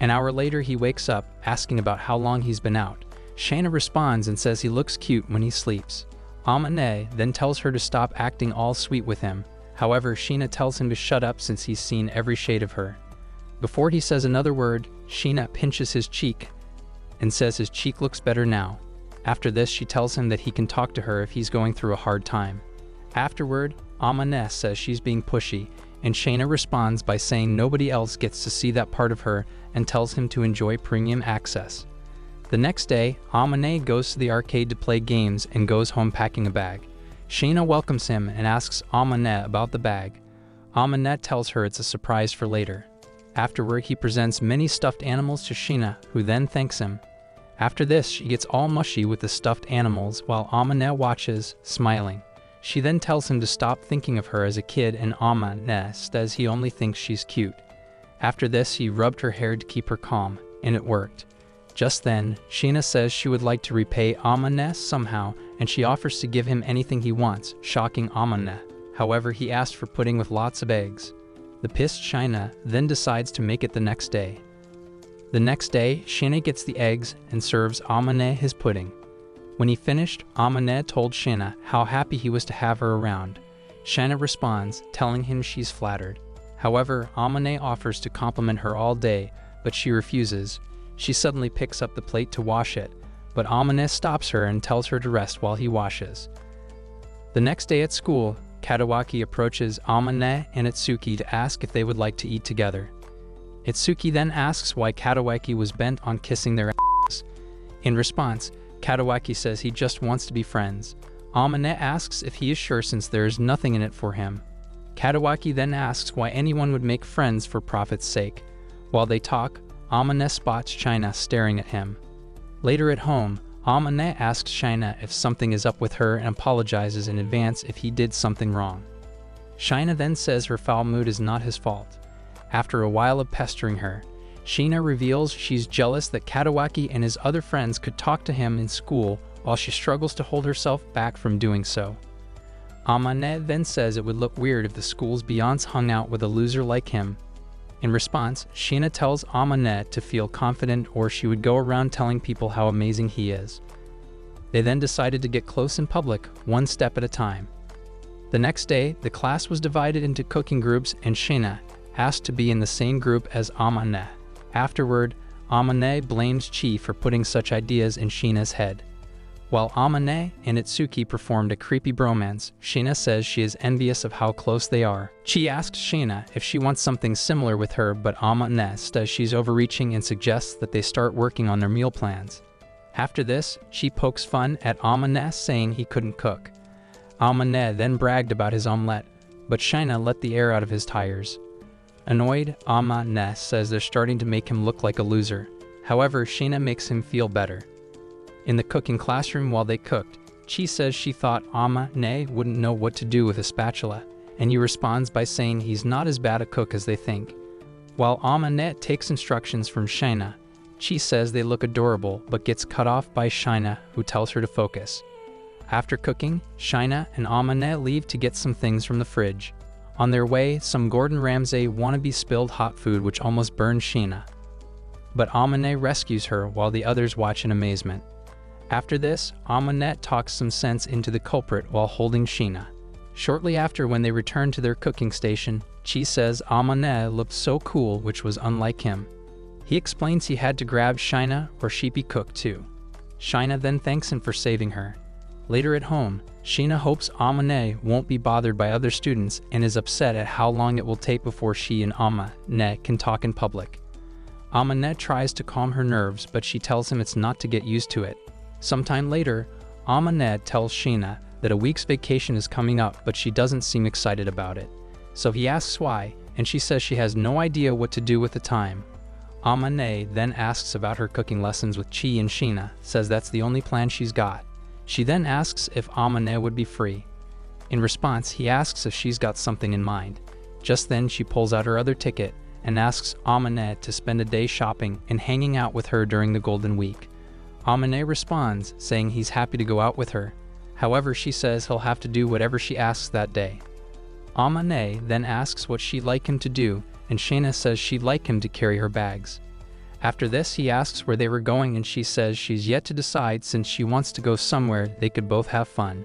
An hour later he wakes up, asking about how long he's been out. Shaina responds and says he looks cute when he sleeps. Amane then tells her to stop acting all sweet with him. However, Sheena tells him to shut up since he's seen every shade of her. Before he says another word, Sheena pinches his cheek and says his cheek looks better now. After this, she tells him that he can talk to her if he's going through a hard time. Afterward, Amane says she's being pushy, and Shaina responds by saying nobody else gets to see that part of her and tells him to enjoy premium access. The next day, Amane goes to the arcade to play games and goes home packing a bag. Shaina welcomes him and asks Amane about the bag. Amane tells her it's a surprise for later. Afterward, he presents many stuffed animals to Shaina, who then thanks him. After this, she gets all mushy with the stuffed animals while Amane watches, smiling. She then tells him to stop thinking of her as a kid, and Amane says he only thinks she's cute. After this, he rubbed her hair to keep her calm, and it worked. Just then, Shaina says she would like to repay Amane somehow, and she offers to give him anything he wants, shocking Amane. However, he asked for pudding with lots of eggs. The pissed Shaina then decides to make it the next day. The next day, Shaina gets the eggs and serves Amane his pudding. When he finished, Amane told Shaina how happy he was to have her around. Shaina responds, telling him she's flattered. However, Amane offers to compliment her all day, but she refuses. She suddenly picks up the plate to wash it, but Amane stops her and tells her to rest while he washes. The next day at school, Katawaki approaches Amane and Itsuki to ask if they would like to eat together. Itsuki then asks why Katawaki was bent on kissing their asses. In response, Katawaki says he just wants to be friends. Amane asks if he is sure since there is nothing in it for him. Katawaki then asks why anyone would make friends for profit's sake. While they talk, Amane spots Shaina staring at him. Later at home, Amane asks Shaina if something is up with her and apologizes in advance if he did something wrong. Shaina then says her foul mood is not his fault. After a while of pestering her, Shaina reveals she's jealous that Katawaki and his other friends could talk to him in school while she struggles to hold herself back from doing so. Amane then says it would look weird if the school's Beyonce hung out with a loser like him. In response, Shaina tells Amane to feel confident or she would go around telling people how amazing he is. They then decided to get close in public, one step at a time. The next day, the class was divided into cooking groups and Shaina asked to be in the same group as Amane. Afterward, Amane blames Chi for putting such ideas in Shaina's head. While Amane and Itsuki performed a creepy bromance, Shaina says she is envious of how close they are. Chi asks Shaina if she wants something similar with her, but Amane says she's overreaching and suggests that they start working on their meal plans. After this, Chi pokes fun at Amane, saying he couldn't cook. Amane then bragged about his omelette, but Shaina let the air out of his tires. Annoyed, Amane says they're starting to make him look like a loser. However, Shaina makes him feel better. In the cooking classroom while they cooked, Chi says she thought Amane wouldn't know what to do with a spatula, and he responds by saying he's not as bad a cook as they think. While Amane takes instructions from Shaina, Chi says they look adorable but gets cut off by Shaina, who tells her to focus. After cooking, Shaina and Amane leave to get some things from the fridge. On their way, some Gordon Ramsay wannabe spilled hot food which almost burned Shaina. But Amane rescues her while the others watch in amazement. After this, Amane talks some sense into the culprit while holding Shaina. Shortly after, when they return to their cooking station, Chi says Amane looked so cool, which was unlike him. He explains he had to grab Shaina or she'd be cooked too. Shaina then thanks him for saving her. Later at home, Shaina hopes Amane won't be bothered by other students and is upset at how long it will take before she and Amane can talk in public. Amane tries to calm her nerves, but she tells him it's not to get used to it. Sometime later, Amane tells Shaina that a week's vacation is coming up, but she doesn't seem excited about it. So he asks why, and she says she has no idea what to do with the time. Amane then asks about her cooking lessons with Chi, and Shaina says that's the only plan she's got. She then asks if Amane would be free. In response, he asks if she's got something in mind. Just then, she pulls out her other ticket and asks Amane to spend a day shopping and hanging out with her during the Golden Week. Amane responds, saying he's happy to go out with her. However, she says he'll have to do whatever she asks that day. Amane then asks what she'd like him to do, and Shayna says she'd like him to carry her bags. After this, he asks where they were going, and she says she's yet to decide since she wants to go somewhere they could both have fun.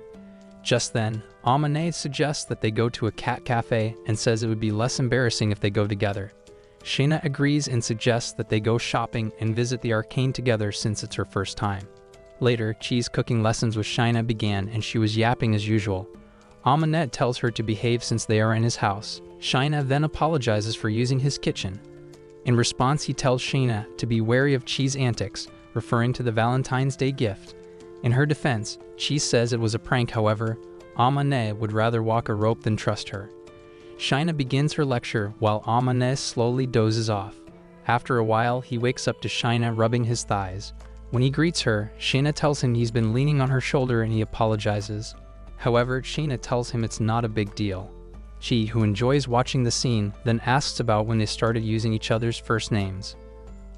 Just then, Amane suggests that they go to a cat cafe and says it would be less embarrassing if they go together. Shayna agrees and suggests that they go shopping and visit the arcade together since it's her first time. Later, cheese cooking lessons with Shayna began and she was yapping as usual. Amane tells her to behave since they are in his house. Shayna then apologizes for using his kitchen. In response, he tells Shayna to be wary of Chee's antics, referring to the Valentine's Day gift. In her defense, Cheese says it was a prank. However, Amane would rather walk a rope than trust her. Shayna begins her lecture while Amane slowly dozes off. After a while, he wakes up to Shayna rubbing his thighs. When he greets her, Shayna tells him he's been leaning on her shoulder and he apologizes. However, Shayna tells him it's not a big deal. Chi, who enjoys watching the scene, then asks about when they started using each other's first names.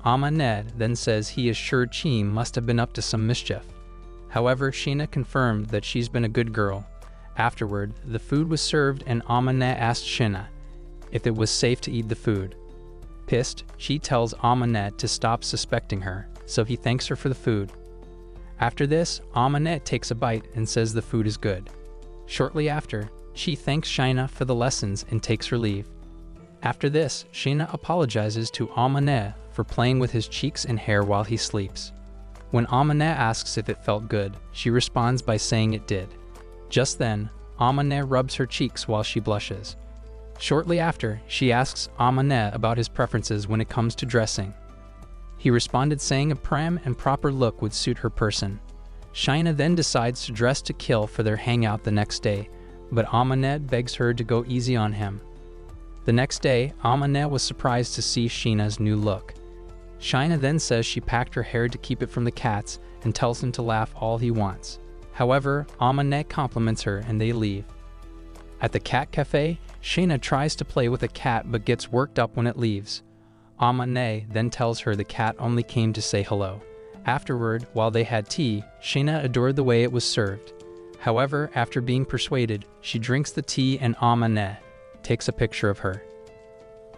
Amane then says he is sure Chi must have been up to some mischief. However, Shayna confirmed that she's been a good girl. Afterward, the food was served and Amane asked Shayna if it was safe to eat the food. Pissed, she tells Amane to stop suspecting her, so he thanks her for the food. After this, Amane takes a bite and says the food is good. Shortly after, she thanks Shayna for the lessons and takes her leave. After this, Shayna apologizes to Amane for playing with his cheeks and hair while he sleeps. When Amane asks if it felt good, she responds by saying it did. Just then, Amane rubs her cheeks while she blushes. Shortly after, she asks Amane about his preferences when it comes to dressing. He responded saying a prim and proper look would suit her person. Shayna then decides to dress to kill for their hangout the next day, but Amane begs her to go easy on him. The next day, Amane was surprised to see Shayna's new look. Shayna then says she packed her hair to keep it from the cats and tells him to laugh all he wants. However, Amane compliments her and they leave. At the cat cafe, Shayna tries to play with a cat but gets worked up when it leaves. Amane then tells her the cat only came to say hello. Afterward, while they had tea, Shayna adored the way it was served. However, after being persuaded, she drinks the tea and Amane takes a picture of her.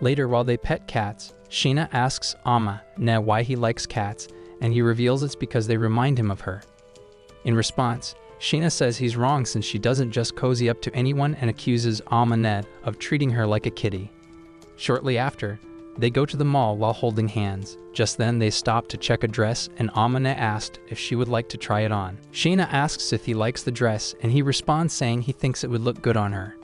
Later, while they pet cats, Shayna asks Amane why he likes cats, and he reveals it's because they remind him of her. In response, Shayna says he's wrong since she doesn't just cozy up to anyone and accuses Amane of treating her like a kitty. Shortly after, they go to the mall while holding hands. Just then they stop to check a dress and Amane asked if she would like to try it on. Shayna asks if he likes the dress and he responds saying he thinks it would look good on her.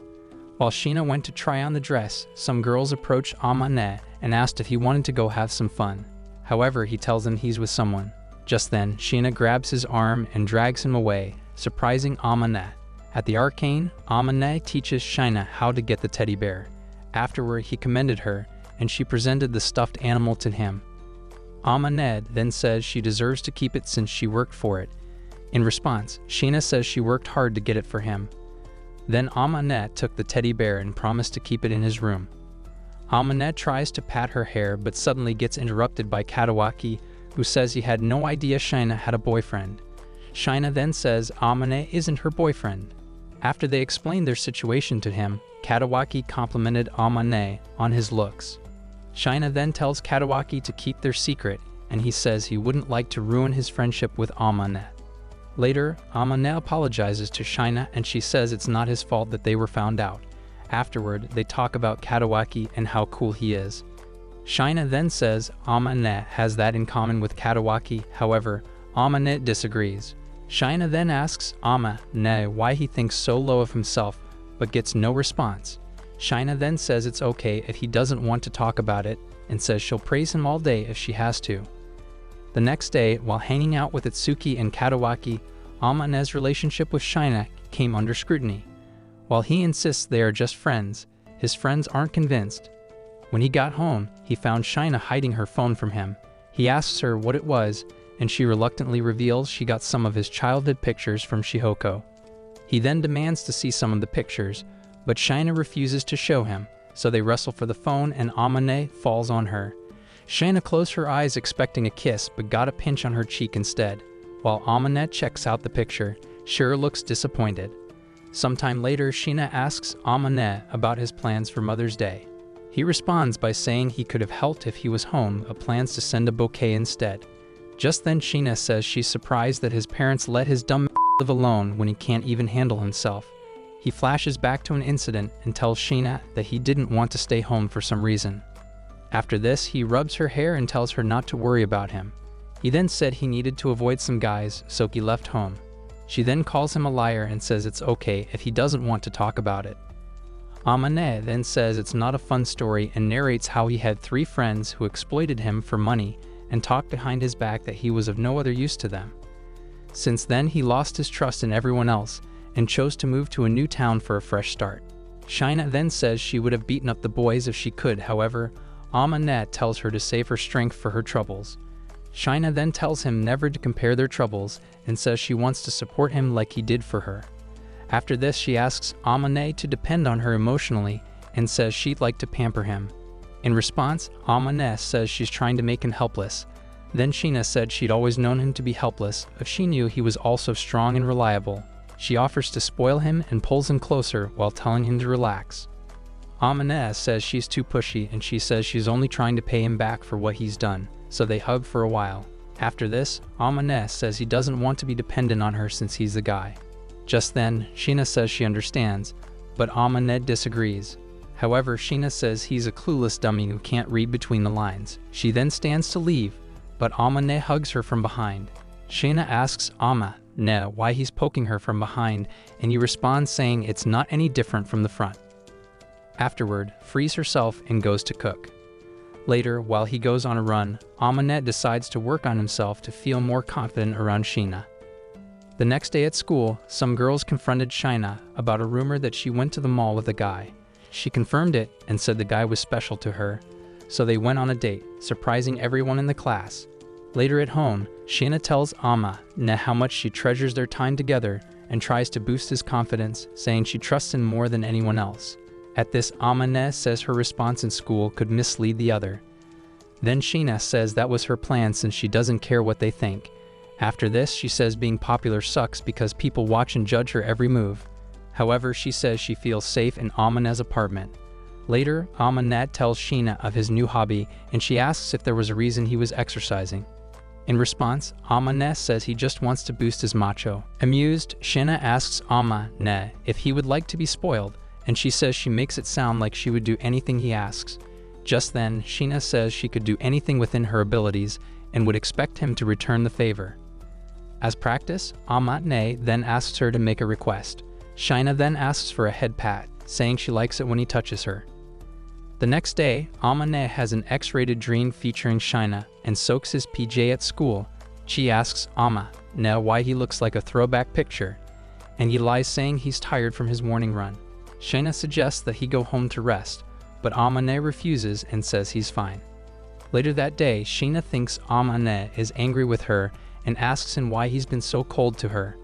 While Shayna went to try on the dress, some girls approached Amane and asked if he wanted to go have some fun. However, he tells them he's with someone. Just then, Shayna grabs his arm and drags him away, surprising Amane. At the arcane, Amane teaches Shayna how to get the teddy bear. Afterward, he commended her and she presented the stuffed animal to him. Amane then says she deserves to keep it since she worked for it. In response, Shayna says she worked hard to get it for him. Then Amane took the teddy bear and promised to keep it in his room. Amane tries to pat her hair but suddenly gets interrupted by Katawaki, who says he had no idea Shayna had a boyfriend. Shayna then says Amane isn't her boyfriend. After they explained their situation to him, Katawaki complimented Amane on his looks. Shayna then tells Katawaki to keep their secret, and he says he wouldn't like to ruin his friendship with Amane. Later, Amane apologizes to Shayna and she says it's not his fault that they were found out. Afterward, they talk about Katawaki and how cool he is. Shayna then says Amane has that in common with Katawaki, however, Amane disagrees. Shayna then asks Amane why he thinks so low of himself, but gets no response. Shayna then says it's okay if he doesn't want to talk about it, and says she'll praise him all day if she has to. The next day, while hanging out with Itsuki and Katawaki, Amane's relationship with Shayna came under scrutiny. While he insists they are just friends, his friends aren't convinced. When he got home, he found Shayna hiding her phone from him. He asks her what it was, and she reluctantly reveals she got some of his childhood pictures from Shihoko. He then demands to see some of the pictures, but Shayna refuses to show him. So they wrestle for the phone and Amane falls on her. Shaina closed her eyes expecting a kiss but got a pinch on her cheek instead. While Amane checks out the picture, Shira looks disappointed. Sometime later, Sheena asks Amane about his plans for Mother's Day. He responds by saying he could have helped if he was home, but plans to send a bouquet instead. Just then Sheena says she's surprised that his parents let his dumb live alone when he can't even handle himself. He flashes back to an incident and tells Sheena that he didn't want to stay home for some reason. After this, he rubs her hair and tells her not to worry about him. He then said he needed to avoid some guys, so he left home. She then calls him a liar and says it's okay if he doesn't want to talk about it. Amane then says it's not a fun story and narrates how he had 3 friends who exploited him for money and talked behind his back that he was of no other use to them. Since then, he lost his trust in everyone else and chose to move to a new town for a fresh start. Sheena then says she would have beaten up the boys if she could, however, Amane tells her to save her strength for her troubles. Sheena then tells him never to compare their troubles and says she wants to support him like he did for her. After this, she asks Amane to depend on her emotionally and says she'd like to pamper him. In response, Amane says she's trying to make him helpless. Then Sheena said she'd always known him to be helpless if she knew he was also strong and reliable. She offers to spoil him and pulls him closer while telling him to relax. Amane says she's too pushy and she says she's only trying to pay him back for what he's done, so they hug for a while. After this, Amane says he doesn't want to be dependent on her since he's the guy. Just then, Sheena says she understands, but Amane disagrees. However, Sheena says he's a clueless dummy who can't read between the lines. She then stands to leave, but Amane hugs her from behind. Sheena asks Amane why he's poking her from behind, and he responds saying it's not any different from the front. Afterward, frees herself and goes to cook. Later, while he goes on a run, Amane decides to work on himself to feel more confident around Sheena. The next day at school, some girls confronted Sheena about a rumor that she went to the mall with a guy. She confirmed it and said the guy was special to her, so they went on a date, surprising everyone in the class. Later at home, Sheena tells Amane how much she treasures their time together and tries to boost his confidence, saying she trusts him more than anyone else. At this, Amane says her response in school could mislead the other. Then Sheena says that was her plan since she doesn't care what they think. After this, she says being popular sucks because people watch and judge her every move. However, she says she feels safe in Amane's apartment. Later, Amane tells Sheena of his new hobby and she asks if there was a reason he was exercising. In response, Amane says he just wants to boost his macho. Amused, Sheena asks Amane if he would like to be spoiled, and she says she makes it sound like she would do anything he asks. Just then, Sheena says she could do anything within her abilities and would expect him to return the favor. As practice, Amane then asks her to make a request. Sheena then asks for a head pat, saying she likes it when he touches her. The next day, Amane has an X-rated dream featuring Sheena and soaks his PJ at school. She asks Amane why he looks like a throwback picture, and he lies saying he's tired from his morning run. Sheena suggests that he go home to rest, but Amane refuses and says he's fine. Later that day, Sheena thinks Amane is angry with her and asks him why he's been so cold to her.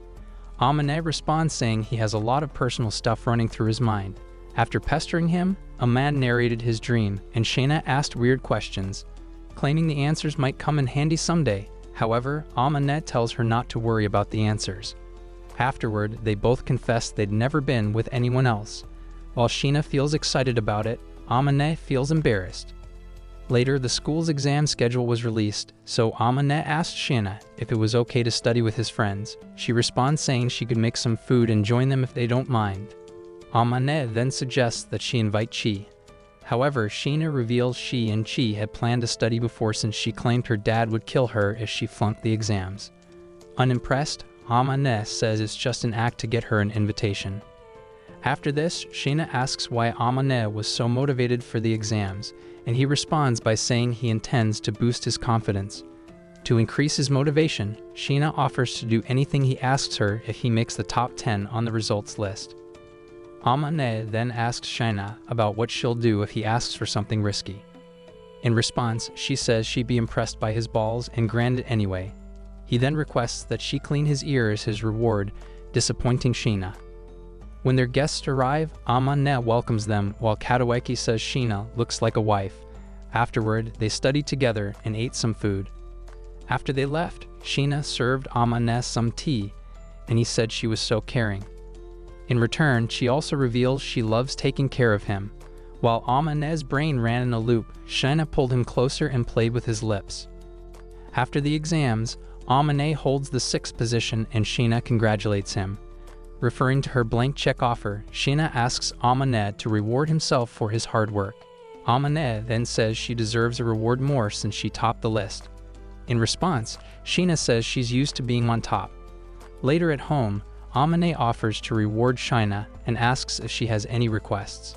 Amane responds saying he has a lot of personal stuff running through his mind. After pestering him, a man narrated his dream, and Sheena asked weird questions, claiming the answers might come in handy someday. However, Amane tells her not to worry about the answers. Afterward, they both confess they'd never been with anyone else. While Sheena feels excited about it, Amane feels embarrassed. Later, the school's exam schedule was released, so Amane asked Sheena if it was okay to study with his friends. She responds saying she could make some food and join them if they don't mind. Amane then suggests that she invite Chi. However, Sheena reveals she and Chi had planned to study before since she claimed her dad would kill her if she flunked the exams. Unimpressed, Amane says it's just an act to get her an invitation. After this, Sheena asks why Amane was so motivated for the exams, and he responds by saying he intends to boost his confidence. To increase his motivation, Sheena offers to do anything he asks her if he makes the top 10 on the results list. Amane then asks Sheena about what she'll do if he asks for something risky. In response, she says she'd be impressed by his balls and grant it anyway. He then requests that she clean his ear as his reward, disappointing Sheena. When their guests arrive, Amane welcomes them while Katawaki says Sheena looks like a wife. Afterward, they studied together and ate some food. After they left, Sheena served Amane some tea, and he said she was so caring. In return, she also reveals she loves taking care of him. While Amane's brain ran in a loop, Sheena pulled him closer and played with his lips. After the exams, Amane holds the 6th position and Sheena congratulates him. Referring to her blank check offer, Sheena asks Amane to reward himself for his hard work. Amane then says she deserves a reward more since she topped the list. In response, Sheena says she's used to being on top. Later at home, Amane offers to reward Sheena and asks if she has any requests.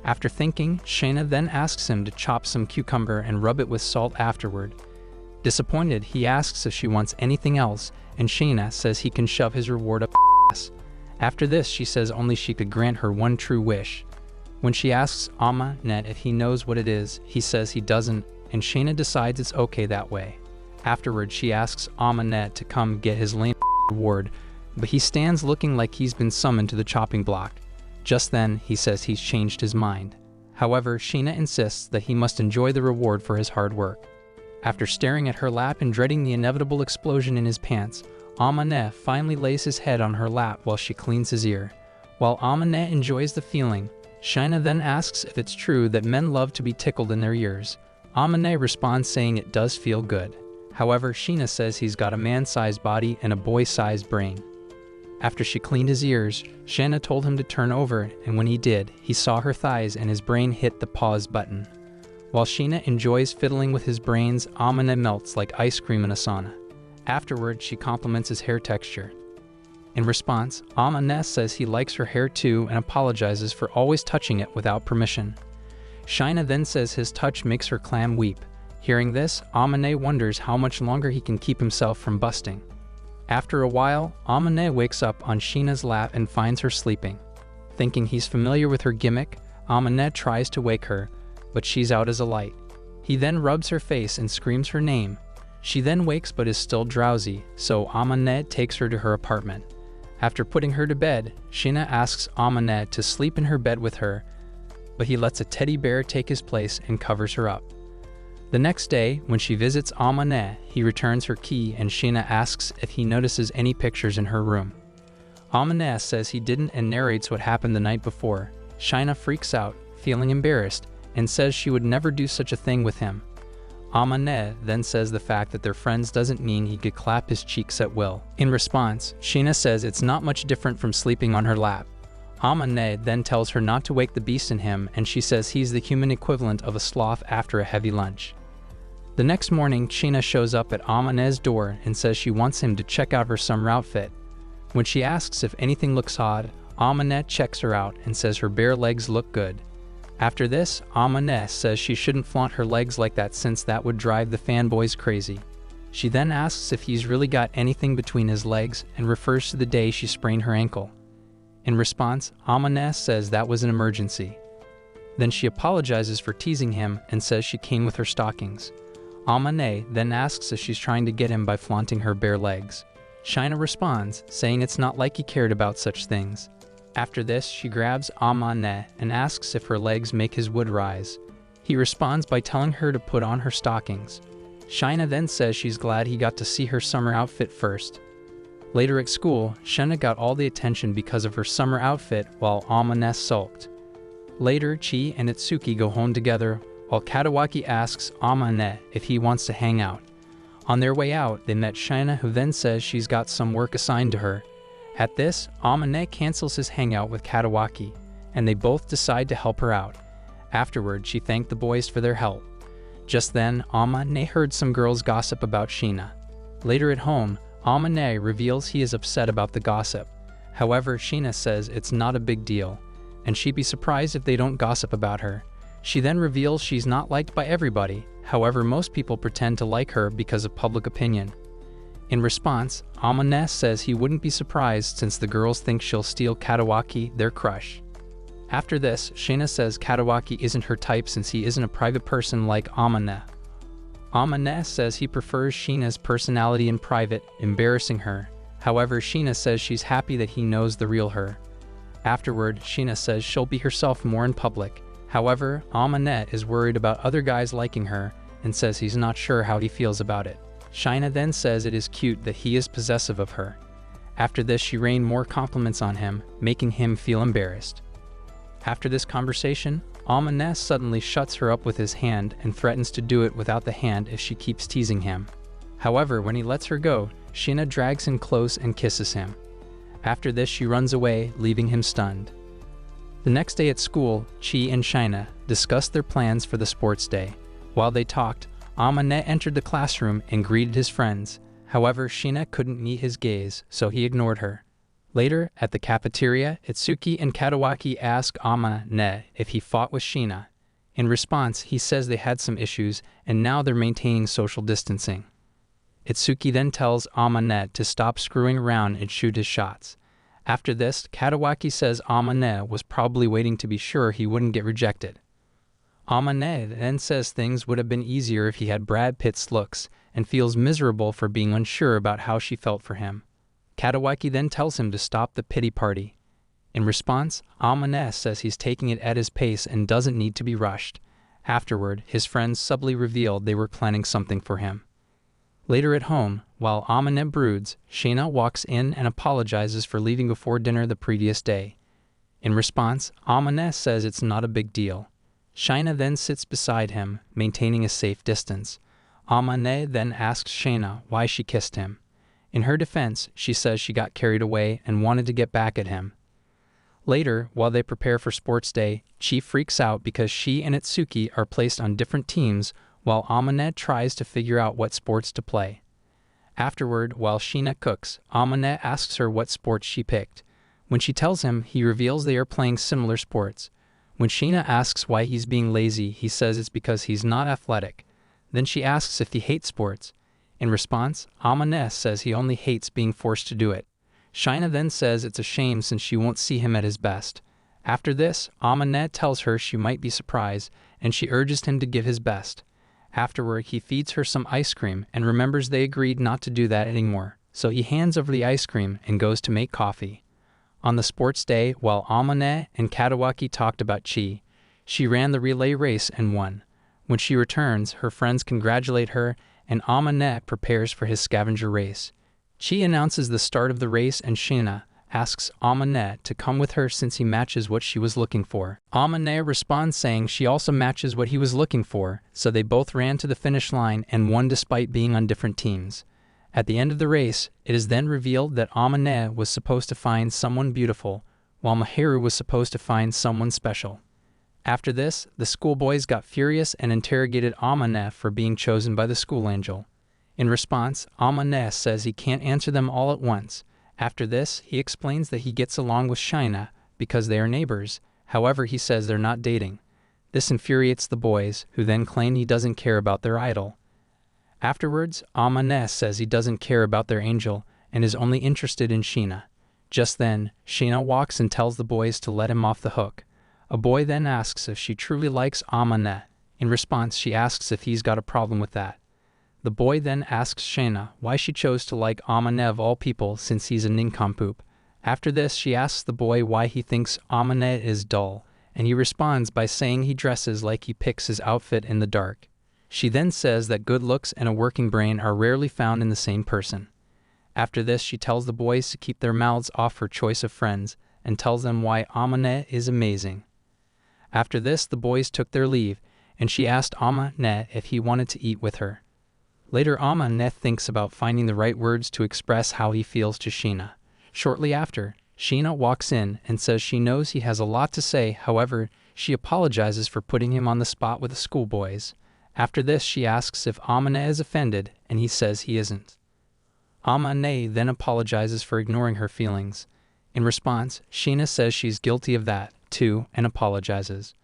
After thinking, Sheena then asks him to chop some cucumber and rub it with salt afterward. Disappointed, he asks if she wants anything else, and Sheena says he can shove his reward up her ass. After this, she says only she could grant her one true wish. When she asks Amane if he knows what it is, he says he doesn't, and Sheena decides it's okay that way. Afterward, she asks Amane to come get his lame reward, but he stands looking like he's been summoned to the chopping block. Just then, he says he's changed his mind. However, Sheena insists that he must enjoy the reward for his hard work. After staring at her lap and dreading the inevitable explosion in his pants, Amane finally lays his head on her lap while she cleans his ear. While Amane enjoys the feeling, Sheena then asks if it's true that men love to be tickled in their ears. Amane responds saying it does feel good. However, Sheena says he's got a man-sized body and a boy-sized brain. After she cleaned his ears, Sheena told him to turn over, and when he did, he saw her thighs and his brain hit the pause button. While Sheena enjoys fiddling with his brains, Amane melts like ice cream in a sauna. Afterward, she compliments his hair texture. In response, Amane says he likes her hair too and apologizes for always touching it without permission. Sheena then says his touch makes her clam weep. Hearing this, Amane wonders how much longer he can keep himself from busting. After a while, Amane wakes up on Sheena's lap and finds her sleeping. Thinking he's familiar with her gimmick, Amane tries to wake her, but she's out as a light. He then rubs her face and screams her name. She then wakes but is still drowsy, so Amane takes her to her apartment. After putting her to bed, Sheena asks Amane to sleep in her bed with her, but he lets a teddy bear take his place and covers her up. The next day, when she visits Amane, he returns her key and Sheena asks if he notices any pictures in her room. Amane says he didn't and narrates what happened the night before. Sheena freaks out, feeling embarrassed, and says she would never do such a thing with him. Amane then says the fact that they're friends doesn't mean he could clap his cheeks at will. In response, Sheena says it's not much different from sleeping on her lap. Amane then tells her not to wake the beast in him, and she says he's the human equivalent of a sloth after a heavy lunch. The next morning, Sheena shows up at Amane's door and says she wants him to check out her summer outfit. When she asks if anything looks odd, Amane checks her out and says her bare legs look good. After this, Amane says she shouldn't flaunt her legs like that since that would drive the fanboys crazy. She then asks if he's really got anything between his legs and refers to the day she sprained her ankle. In response, Amane says that was an emergency. Then she apologizes for teasing him and says she came with her stockings. Amane then asks if she's trying to get him by flaunting her bare legs. Sheena responds, saying it's not like he cared about such things. After this, she grabs Amane and asks if her legs make his wood rise. He responds by telling her to put on her stockings. Sheena then says she's glad he got to see her summer outfit first. Later at school, Sheena got all the attention because of her summer outfit while Amane sulked. Later, Chi and Itsuki go home together while Katawaki asks Amane if he wants to hang out. On their way out, they met Sheena, who then says she's got some work assigned to her. At this, Amane cancels his hangout with Katawaki, and they both decide to help her out. Afterward, she thanked the boys for their help. Just then, Amane heard some girls gossip about Sheena. Later at home, Amane reveals he is upset about the gossip. However, Sheena says it's not a big deal, and she'd be surprised if they don't gossip about her. She then reveals she's not liked by everybody, however most people pretend to like her because of public opinion. In response, Amane says he wouldn't be surprised since the girls think she'll steal Katawaki, their crush. After this, Sheena says Katawaki isn't her type since he isn't a private person like Amane. Amane says he prefers Sheena's personality in private, embarrassing her. However, Sheena says she's happy that he knows the real her. Afterward, Sheena says she'll be herself more in public. However, Amanette is worried about other guys liking her and says he's not sure how he feels about it. Sheena then says it is cute that he is possessive of her. After this, she rained more compliments on him, making him feel embarrassed. After this conversation, Amanette suddenly shuts her up with his hand and threatens to do it without the hand if she keeps teasing him. However, when he lets her go, Sheena drags him close and kisses him. After this, she runs away, leaving him stunned. The next day at school, Chi and Sheena discussed their plans for the sports day. While they talked, Amanette entered the classroom and greeted his friends. However, Sheena couldn't meet his gaze, so he ignored her. Later, at the cafeteria, Itsuki and Katawaki ask Amanette if he fought with Sheena. In response, he says they had some issues and now they're maintaining social distancing. Itsuki then tells Amanette to stop screwing around and shoot his shots. After this, Katawaki says Amanette was probably waiting to be sure he wouldn't get rejected. Amanette then says things would have been easier if he had Brad Pitt's looks and feels miserable for being unsure about how she felt for him. Katawaki then tells him to stop the pity party. In response, Amanette says he's taking it at his pace and doesn't need to be rushed. Afterward, his friends subtly revealed they were planning something for him. Later at home, while Amanette broods, Sheena walks in and apologizes for leaving before dinner the previous day. In response, Amanette says it's not a big deal. Sheena then sits beside him, maintaining a safe distance. Amanette then asks Sheena why she kissed him. In her defense, she says she got carried away and wanted to get back at him. Later, while they prepare for sports day, Chi freaks out because she and Itsuki are placed on different teams while Amanette tries to figure out what sports to play. Afterward, while Sheena cooks, Amanette asks her what sports she picked. When she tells him, he reveals they are playing similar sports. When Sheena asks why he's being lazy, he says it's because he's not athletic. Then she asks if he hates sports. In response, Amanette says he only hates being forced to do it. Sheena then says it's a shame since she won't see him at his best. After this, Amanette tells her she might be surprised, and she urges him to give his best. Afterward, he feeds her some ice cream and remembers they agreed not to do that anymore, so he hands over the ice cream and goes to make coffee. On the sports day, while Amanette and Katawaki talked about Chi, she ran the relay race and won. When she returns, her friends congratulate her and Amanette prepares for his scavenger race. Chi announces the start of the race and Sheena asks Amanette to come with her since he matches what she was looking for. Amanette responds saying she also matches what he was looking for, so they both ran to the finish line and won despite being on different teams. At the end of the race, it is then revealed that Amanette was supposed to find someone beautiful, while Mahiru was supposed to find someone special. After this, the schoolboys got furious and interrogated Amanette for being chosen by the school angel. In response, Amanette says he can't answer them all at once. After this, he explains that he gets along with Sheena because they are neighbors. However, he says they're not dating. This infuriates the boys, who then claim he doesn't care about their idol. Afterwards, Amanette says he doesn't care about their angel and is only interested in Sheena. Just then, Sheena walks and tells the boys to let him off the hook. A boy then asks if she truly likes Amanette. In response, she asks if he's got a problem with that. The boy then asks Sheena why she chose to like Amanette of all people since he's a nincompoop. After this, she asks the boy why he thinks Amanette is dull, and he responds by saying he dresses like he picks his outfit in the dark. She then says that good looks and a working brain are rarely found in the same person. After this, she tells the boys to keep their mouths off her choice of friends and tells them why Amanette is amazing. After this, the boys took their leave, and she asked Amanette if he wanted to eat with her. Later, Amanette thinks about finding the right words to express how he feels to Sheena. Shortly after, Sheena walks in and says she knows he has a lot to say, however, she apologizes for putting him on the spot with the schoolboys. After this, she asks if Amanette is offended, and he says he isn't. Amanette then apologizes for ignoring her feelings. In response, Sheena says she's guilty of that, too, and apologizes.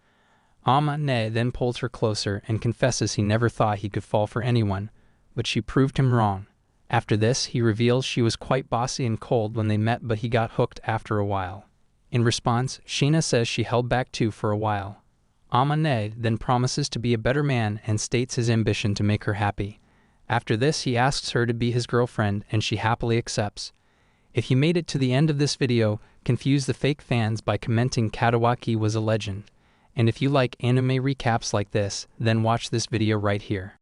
Amanette then pulls her closer and confesses he never thought he could fall for anyone, but she proved him wrong. After this, he reveals she was quite bossy and cold when they met, but he got hooked after a while. In response, Sheena says she held back too for a while. Amanette then promises to be a better man and states his ambition to make her happy. After this, he asks her to be his girlfriend, and she happily accepts. If you made it to the end of this video, confuse the fake fans by commenting Katawaki was a legend. And if you like anime recaps like this, then watch this video right here.